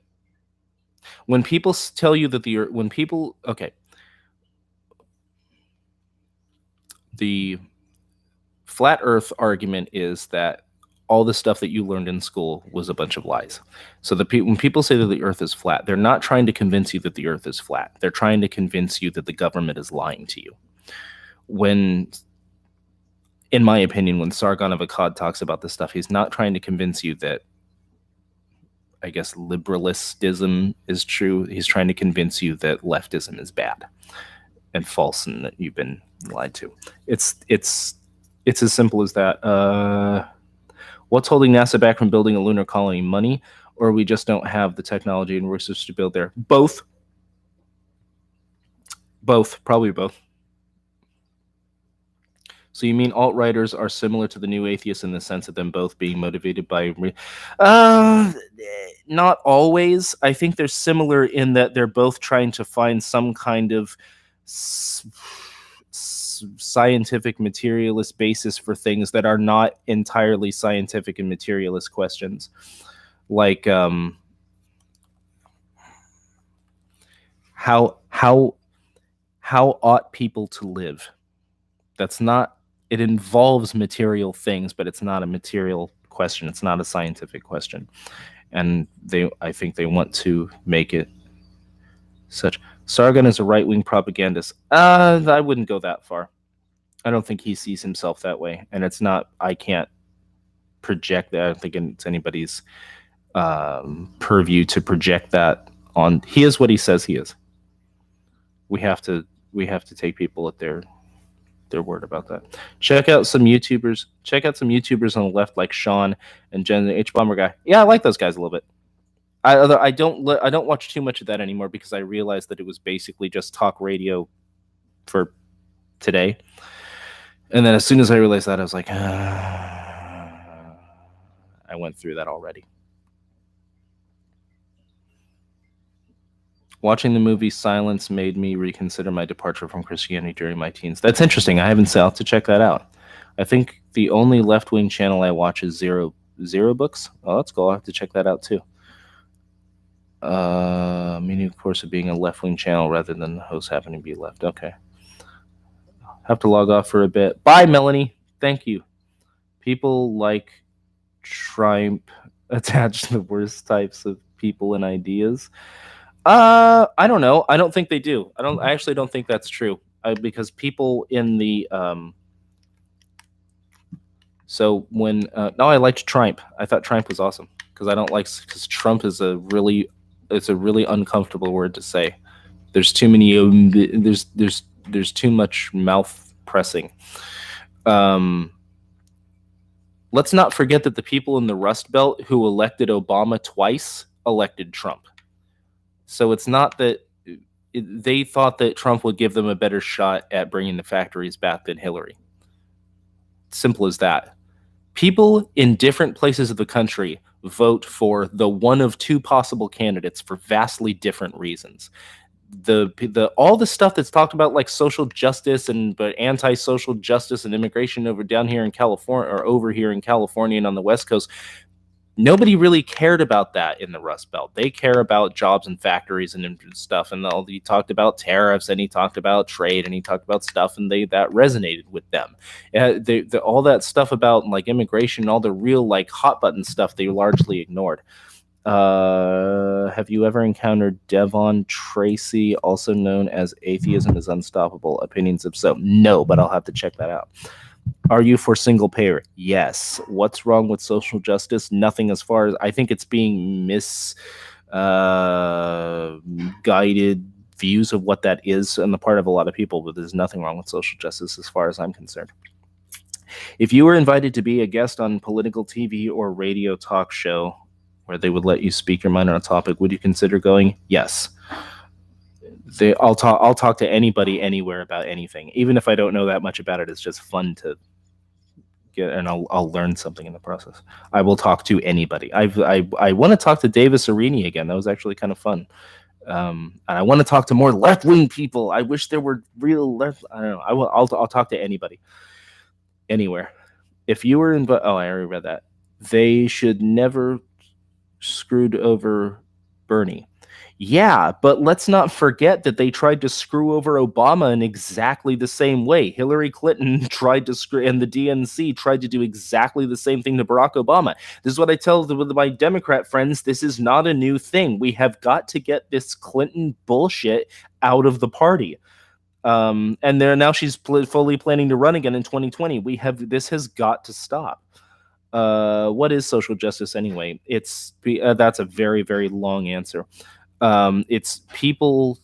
When people tell you that the flat Earth argument is that all the stuff that you learned in school was a bunch of lies. So when people say that the Earth is flat, they're not trying to convince you that the Earth is flat. They're trying to convince you that the government is lying to you. In my opinion, when Sargon of Akkad talks about this stuff, he's not trying to convince you that, I guess, liberalism is true. He's trying to convince you that leftism is bad and false and that you've been lied to. It's as simple as that. What's holding NASA back from building a lunar colony? Money, or we just don't have the technology and resources to build there? Both. Probably both. So you mean alt-righters are similar to the new atheists in the sense of them both being motivated by... not always. I think they're similar in that they're both trying to find some kind of scientific materialist basis for things that are not entirely scientific and materialist questions. Like how ought people to live? That's not... It involves material things, but it's not a material question. It's not a scientific question. And I think they want to make it such. Sargon is a right-wing propagandist. I wouldn't go that far. I don't think he sees himself that way. And it's not... I can't project that. I don't think it's anybody's purview to project that on... He is what he says he is. We have to take people at their word about that. Check out some YouTubers on the left, like Sean and Jen, the H Bomber guy. Yeah, I like those guys a little bit. I don't watch too much of that anymore because I realized that it was basically just talk radio for today. And then as soon as I realized that, I was like, I went through that already. Watching the movie Silence made me reconsider my departure from Christianity during my teens. That's interesting. I haven't set to check that out. I think the only left-wing channel I watch is Zero Books. Oh, that's cool. I'll have to check that out too. Meaning, of course, of being a left-wing channel rather than the host happening to be left. Okay. Have to log off for a bit. Bye, Melanie. Thank you. People like Trump attach the worst types of people and ideas. I don't know. I don't think they do. I actually don't think that's true. Because people in the so when no, I liked Trump. I thought Trump was awesome because Trump is it's a really uncomfortable word to say. There's too many there's too much mouth pressing. Let's not forget that the people in the Rust Belt who elected Obama twice elected Trump. So it's not that they thought that Trump would give them a better shot at bringing the factories back than Hillary. Simple as that. People in different places of the country vote for the one of two possible candidates for vastly different reasons. All the stuff that's talked about, like social justice but anti-social justice and immigration over here in California and on the West Coast, nobody really cared about that in the Rust Belt. They care about jobs and factories and stuff. And he talked about tariffs, and he talked about trade, and he talked about stuff, and that resonated with them. All that stuff about like immigration, all the real like hot button stuff, they largely ignored. Have you ever encountered Devon Tracy, also known as Atheism is Unstoppable? Opinions of so? No, but I'll have to check that out. Are you for single payer? Yes. What's wrong with social justice? Nothing, as far as I think it's being misguided views of what that is on the part of a lot of people, but there's nothing wrong with social justice as far as I'm concerned. If you were invited to be a guest on political TV or radio talk show where they would let you speak your mind on a topic, would you consider going? Yes. I'll talk to anybody anywhere about anything, even if I don't know that much about it. It's just fun to get, and I'll learn something in the process. I will talk to anybody. I want to talk to Davis Arini again. That was actually kind of fun. And I want to talk to more left-wing people. I wish there were real left. I don't know. I'll talk to anybody, anywhere. If you were in, I already read that. They should never screwed over Bernie. Yeah, but let's not forget that they tried to screw over Obama in exactly the same way. Hillary Clinton tried to screw, and the DNC tried to do exactly the same thing to Barack Obama. This is what I tell my Democrat friends. This is not a new thing. We have got to get this Clinton bullshit out of the party. And now she's fully planning to run again in 2020. This has got to stop. What is social justice anyway? It's that's a very, very long answer. It's people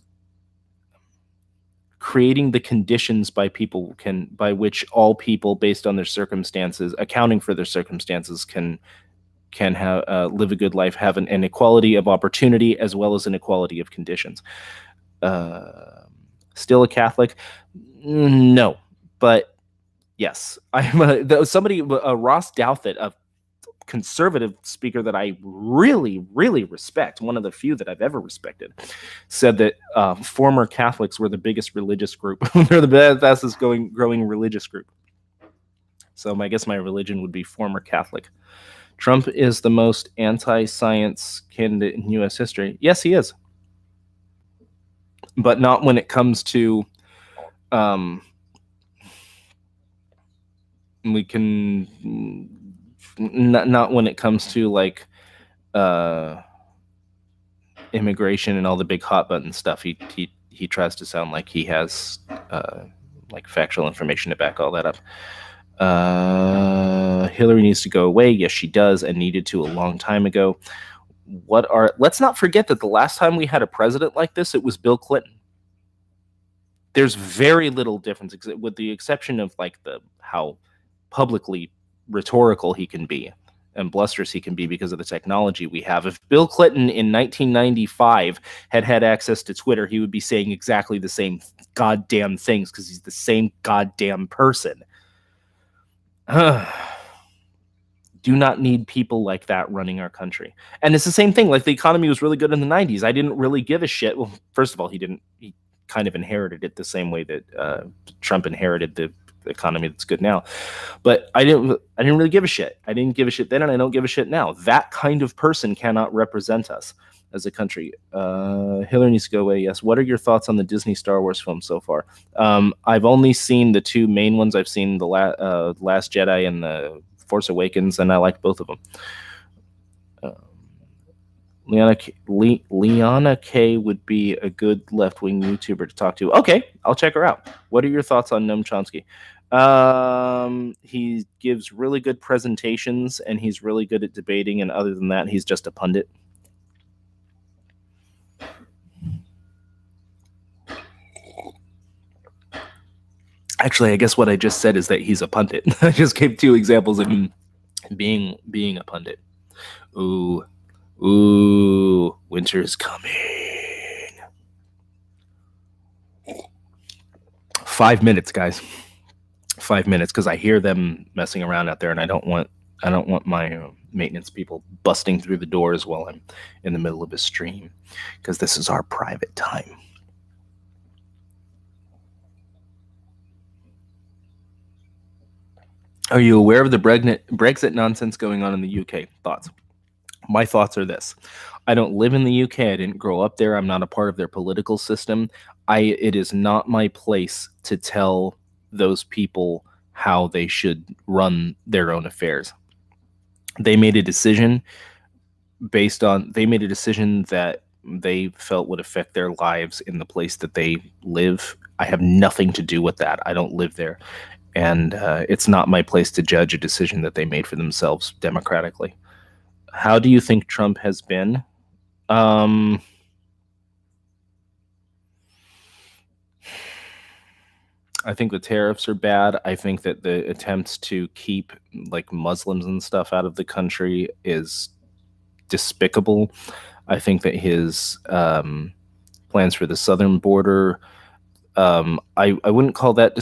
creating the conditions by which all people, based on their circumstances, accounting for their circumstances, can have live a good life, have an equality of opportunity as well as an equality of conditions. Still a Catholic? No, but yes, I'm Ross Douthat, a conservative speaker that I really, really respect, one of the few that I've ever respected, said that former Catholics were the biggest religious group. They're the fastest growing religious group. So I guess my religion would be former Catholic. Trump is the most anti-science candidate in U.S. history. Yes, he is. But not when it comes to not when it comes to like immigration and all the big hot button stuff. He tries to sound like he has like factual information to back all that up. Hillary needs to go away. Yes, she does, and needed to a long time ago. Let's not forget that the last time we had a president like this, it was Bill Clinton. There's very little difference, with the exception of like how publicly rhetorical he can be and blusterous he can be because of the technology we have. If Bill Clinton in 1995 had access to Twitter, he would be saying exactly the same goddamn things because he's the same goddamn person. Do not need people like that running our country. And it's the same thing. Like, the economy was really good in the 90s. I didn't really give a shit. Well, first of all, he kind of inherited it the same way that Trump inherited the economy that's good now. But I didn't really give a shit. I didn't give a shit then, and I don't give a shit now. That kind of person cannot represent us as a country. Hillary needs to go away. Yes. What are your thoughts on the Disney Star Wars film so far? I've only seen the two main ones. I've seen the Last Jedi and the Force Awakens, and I like both of them. Liana K would be a good left-wing YouTuber to talk to. Okay, I'll check her out. What are your thoughts on Noam Chomsky? He gives really good presentations, and he's really good at debating, and other than that, he's just a pundit. Actually, I guess what I just said is that he's a pundit. I just gave two examples of him being a pundit. Ooh, winter is coming. 5 minutes, guys. 5 minutes, because I hear them messing around out there, and I don't want my maintenance people busting through the doors while I'm in the middle of a stream, because this is our private time. Are you aware of the Brexit nonsense going on in the UK? Thoughts? My thoughts are this. I don't live in the UK. I didn't grow up there. I'm not a part of their political system. It is not my place to tell those people how they should run their own affairs. They made a decision that they felt would affect their lives in the place that they live. I have nothing to do with that. I don't live there. And it's not my place to judge a decision that they made for themselves democratically. How do you think Trump has been? I think the tariffs are bad. I think that the attempts to keep like Muslims and stuff out of the country is despicable. I think that his plans for the southern border, I wouldn't call that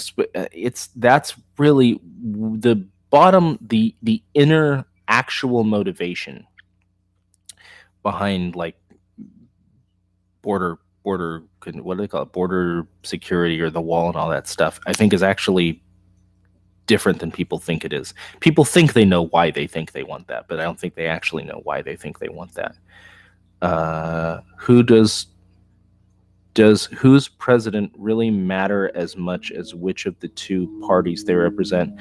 that's really the bottom, the inner actual motivation behind like border what do they call it, border security or the wall and all that stuff, I think is actually different than people think it is. People think they know why they think they want that, but I don't think they actually know why they think they want that. Whose president really matter as much as which of the two parties they represent?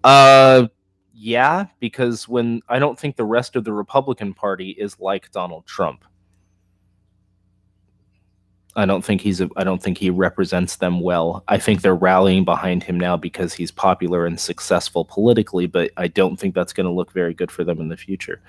Yeah, because when I don't think the rest of the Republican Party is like Donald Trump. I don't think he represents them well. I think they're rallying behind him now because he's popular and successful politically, but I don't think that's going to look very good for them in the future.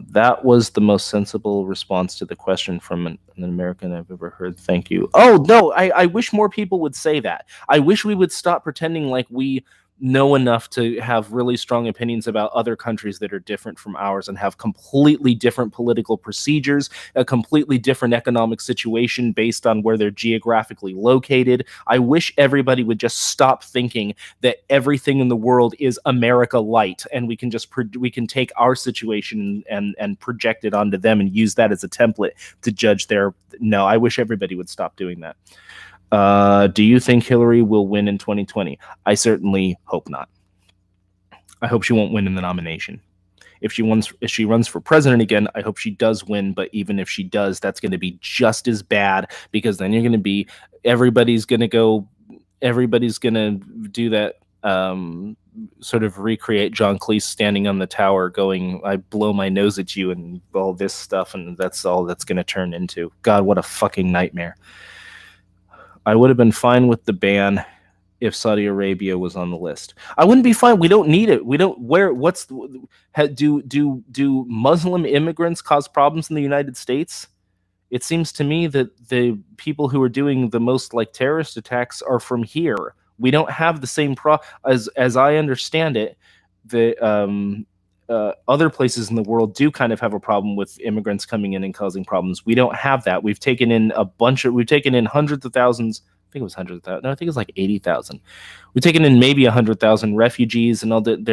That was the most sensible response to the question from an American I've ever heard. Thank you. Oh, no, I wish more people would say that. I wish we would stop pretending like we know enough to have really strong opinions about other countries that are different from ours and have completely different political procedures, a completely different economic situation based on where they're geographically located. I wish everybody would just stop thinking that everything in the world is America light, and we can take our situation and project it onto them and use that as a template to judge their. No, I wish everybody would stop doing that. Do you think Hillary will win in 2020? I certainly hope not. I hope she won't win in the nomination. If she runs for president again, I hope she does win. But even if she does, that's going to be just as bad, because then you're going to be everybody's going to do that. Sort of recreate John Cleese standing on the tower going, I blow my nose at you and all this stuff, and that's all that's going to turn into. God, what a fucking nightmare. I would have been fine with the ban if Saudi Arabia was on the list. I wouldn't be fine. We don't need it. We don't. Do Muslim immigrants cause problems in the United States? It seems to me that the people who are doing the most like terrorist attacks are from here. We don't have the same as I understand it. The other places in the world do kind of have a problem with immigrants coming in and causing problems. We don't have that. We've taken in hundreds of thousands. I think it was hundreds of thousands. No, I think it's like 80,000. We've taken in maybe 100,000 refugees and all that.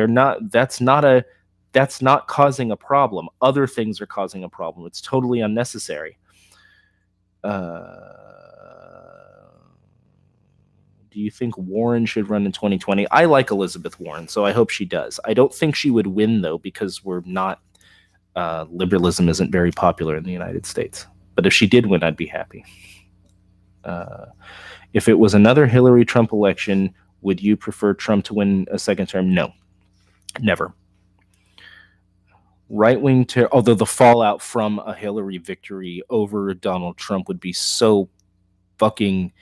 That's not causing a problem. Other things are causing a problem. It's totally unnecessary. Do you think Warren should run in 2020? I like Elizabeth Warren, so I hope she does. I don't think she would win, though, because we're not liberalism isn't very popular in the United States. But if she did win, I'd be happy. If it was another Hillary-Trump election, would you prefer Trump to win a second term? No, never. Right-wing although the fallout from a Hillary victory over Donald Trump would be so fucking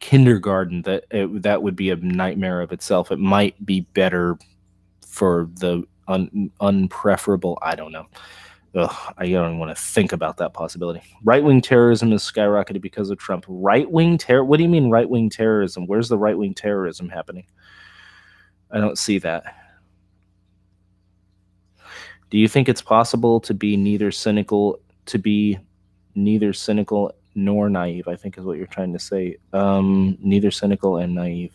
kindergarten that would be a nightmare of itself. It might be better for the unpreferable. I don't know. I don't want to think about that possibility. Right-wing terrorism has skyrocketed because of Trump. Right-wing terror? What do you mean right-wing terrorism? Where's the right-wing terrorism happening? I don't see that. Do you think it's possible to be neither cynical nor naive? I think is what you're trying to say. Neither cynical and naive.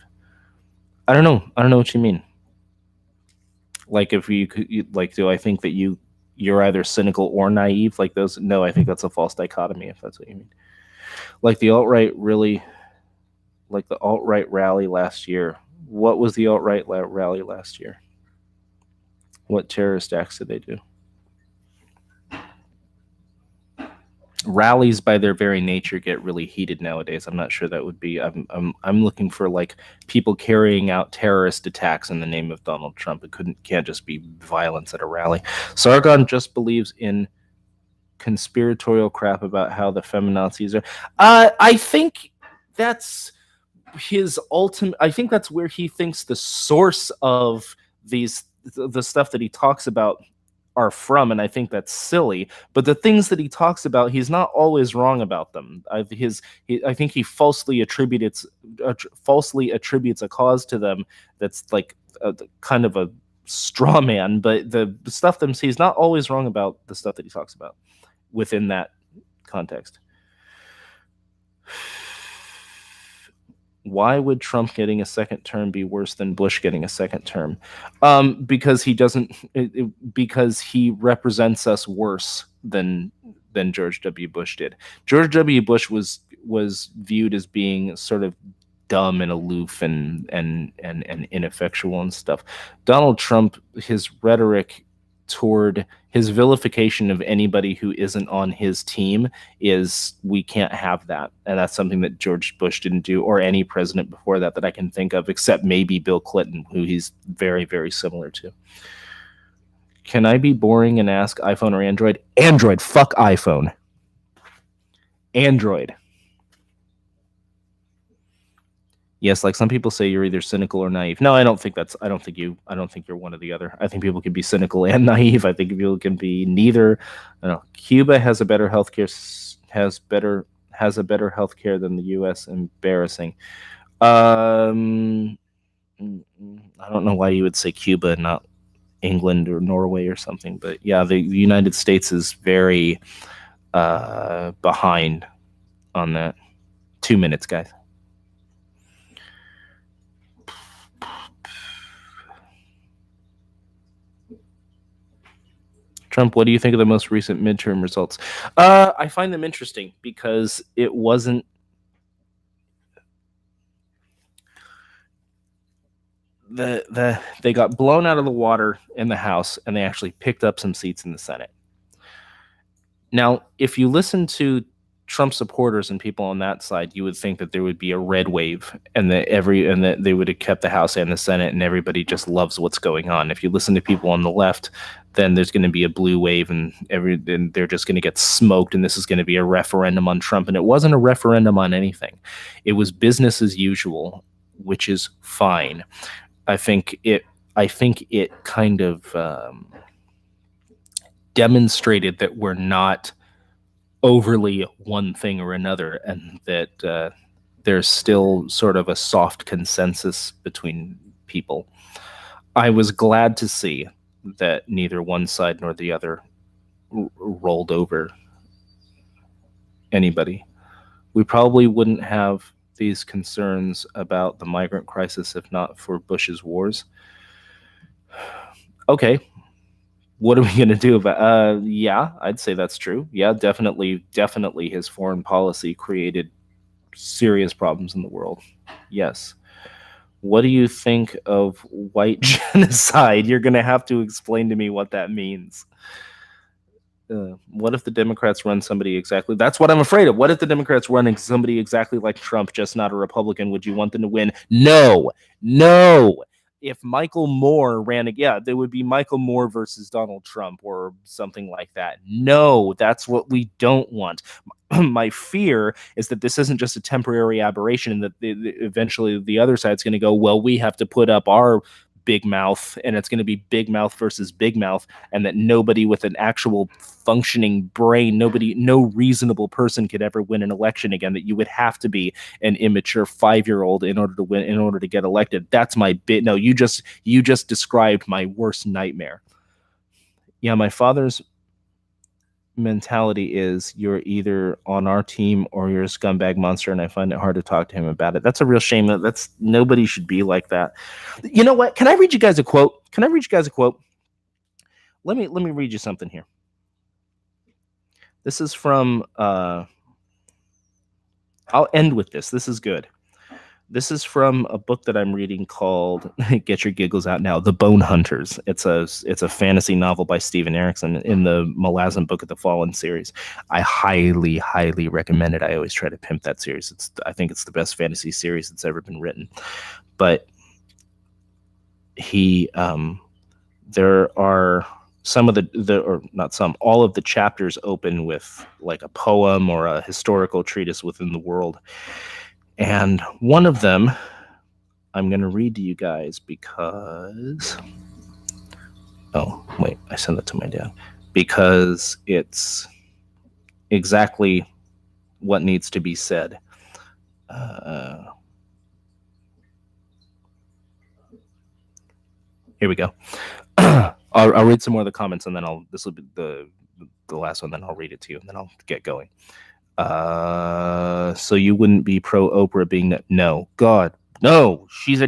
I don't know what you mean. Like, if you could, like, do I think that you're either cynical or naive? Like those? No, I think that's a false dichotomy, if that's what you mean. Like the alt-right rally last year. What was the alt-right rally last year? What terrorist acts did they do? Rallies by their very nature get really heated nowadays. I'm not sure that would be. I'm looking for like people carrying out terrorist attacks in the name of Donald Trump. It can't just be violence at a rally. Sargon just believes in conspiratorial crap about how the feminazis are. I think that's his ultimate. I think that's where he thinks the source of the stuff that he talks about are from, and I think that's silly. But the things that he talks about, he's not always wrong about them. I think he falsely attributes a cause to them that's like kind of a straw man. But the stuff he's not always wrong about the stuff that he talks about within that context. Why would Trump getting a second term be worse than Bush getting a second term? Because he represents us worse than than George W. Bush did. George W. Bush was viewed as being sort of dumb and aloof and ineffectual and stuff. Donald Trump, his rhetoric toward his vilification of anybody who isn't on his team is, we can't have that. And that's something that George Bush didn't do, or any president before that I can think of, except maybe Bill Clinton, who he's very, very similar to. Can I be boring and ask iPhone or Android? Android. Fuck iPhone. Android. Yes, like some people say, you're either cynical or naive. No, I don't think you're one or the other. I think people can be cynical and naive. I think people can be neither. I don't know. Cuba has a better healthcare than the U.S. Embarrassing. I don't know why you would say Cuba and not England or Norway or something, but yeah, the United States is very behind on that. 2 minutes, guys. Trump, what do you think of the most recent midterm results? I find them interesting because it wasn't they got blown out of the water in the House, and they actually picked up some seats in the Senate. Now, if you listen to Trump supporters and people on that side, you would think that there would be a red wave, and that they would have kept the House and the Senate, and everybody just loves what's going on. If you listen to people on the left, then there's going to be a blue wave, and they're just going to get smoked, and this is going to be a referendum on Trump. And it wasn't a referendum on anything. It was business as usual, which is fine. I think it kind of demonstrated that we're not overly one thing or another, and that there's still sort of a soft consensus between people. I was glad to see that neither one side nor the other rolled over anybody. We probably wouldn't have these concerns about the migrant crisis if not for Bush's wars. Okay, what are we going to do about yeah, I'd say that's true. Yeah, definitely his foreign policy created serious problems in the world. Yes. What do you think of white genocide? You're going to have to explain to me what that means. What if the Democrats run somebody exactly? That's what I'm afraid of. What if the Democrats run somebody exactly like Trump, just not a Republican? Would you want them to win? No. If Michael Moore ran, there would be Michael Moore versus Donald Trump or something like that. No, that's what we don't want. My fear is that this isn't just a temporary aberration, and that eventually the other side's going to go, well, we have to put up our big mouth, and it's going to be big mouth versus big mouth, and that nobody with an actual functioning brain, no reasonable person could ever win an election again, that you would have to be an immature 5-year-old in order to win, in order to get elected. That's my bit. No, you just described my worst nightmare. Yeah, my father's mentality is, you're either on our team or you're a scumbag monster, and I find it hard to talk to him about it. That's a real shame. That's nobody should be like that. You know what? Can I read you guys a quote? Let me read you something here. This is from I'll end with this. This is good. This is from a book that I'm reading called, get your giggles out now, The Bone Hunters. It's a fantasy novel by Steven Erikson in the Malazan Book of the Fallen series. I highly, highly recommend it. I always try to pimp that series. I think it's the best fantasy series that's ever been written. But there are some of all of the chapters open with like a poem or a historical treatise within the world. And one of them I'm going to read to you guys because... Oh, wait, I sent that to my dad. Because it's exactly what needs to be said. Here we go. I'll read some more of the comments, and then this will be the last one, then I'll read it to you, and then I'll get going. So you wouldn't be pro Oprah being that? No, God, no. She's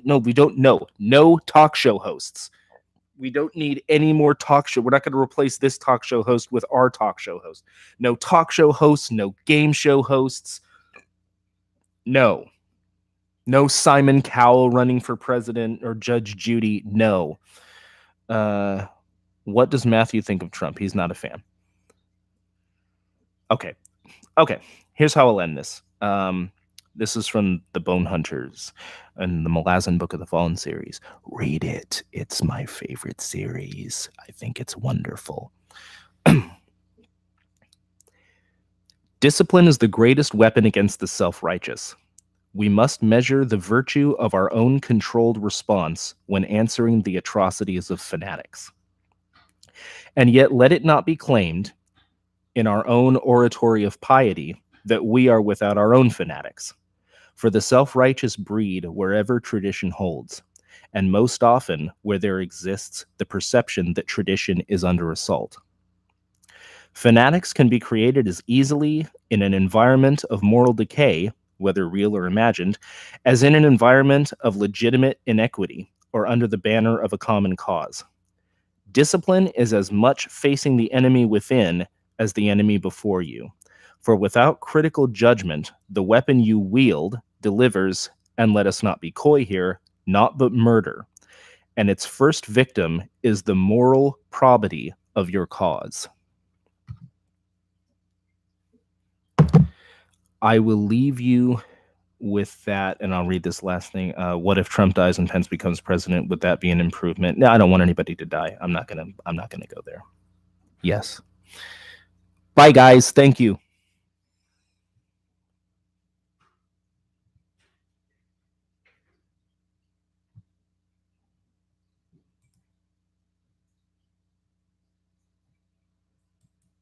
no. We don't know. No talk show hosts. We don't need any more talk show. We're not going to replace this talk show host with our talk show host. No talk show hosts, no game show hosts. No. No Simon Cowell running for president or Judge Judy. No. What does Matthew think of Trump? He's not a fan. Okay. Here's how I'll end this. This is from the Bone Hunters and the Malazan Book of the Fallen series. Read it. It's my favorite series. I think it's wonderful. Discipline is the greatest weapon against the self-righteous. We must measure the virtue of our own controlled response when answering the atrocities of fanatics. And yet let it not be claimed in our own oratory of piety that we are without our own fanatics. For the self-righteous breed wherever tradition holds, and most often where there exists the perception that tradition is under assault. Fanatics can be created as easily in an environment of moral decay, whether real or imagined, as in an environment of legitimate inequity or under the banner of a common cause. Discipline is as much facing the enemy within as the enemy before you. For without critical judgment, the weapon you wield delivers, and let us not be coy here, naught but murder. And its first victim is the moral probity of your cause. I will leave you with that, and I'll read this last thing. What if Trump dies and Pence becomes president? Would that be an improvement? No, I don't want anybody to die. I'm not gonna go there. Yes. Bye, guys. Thank you.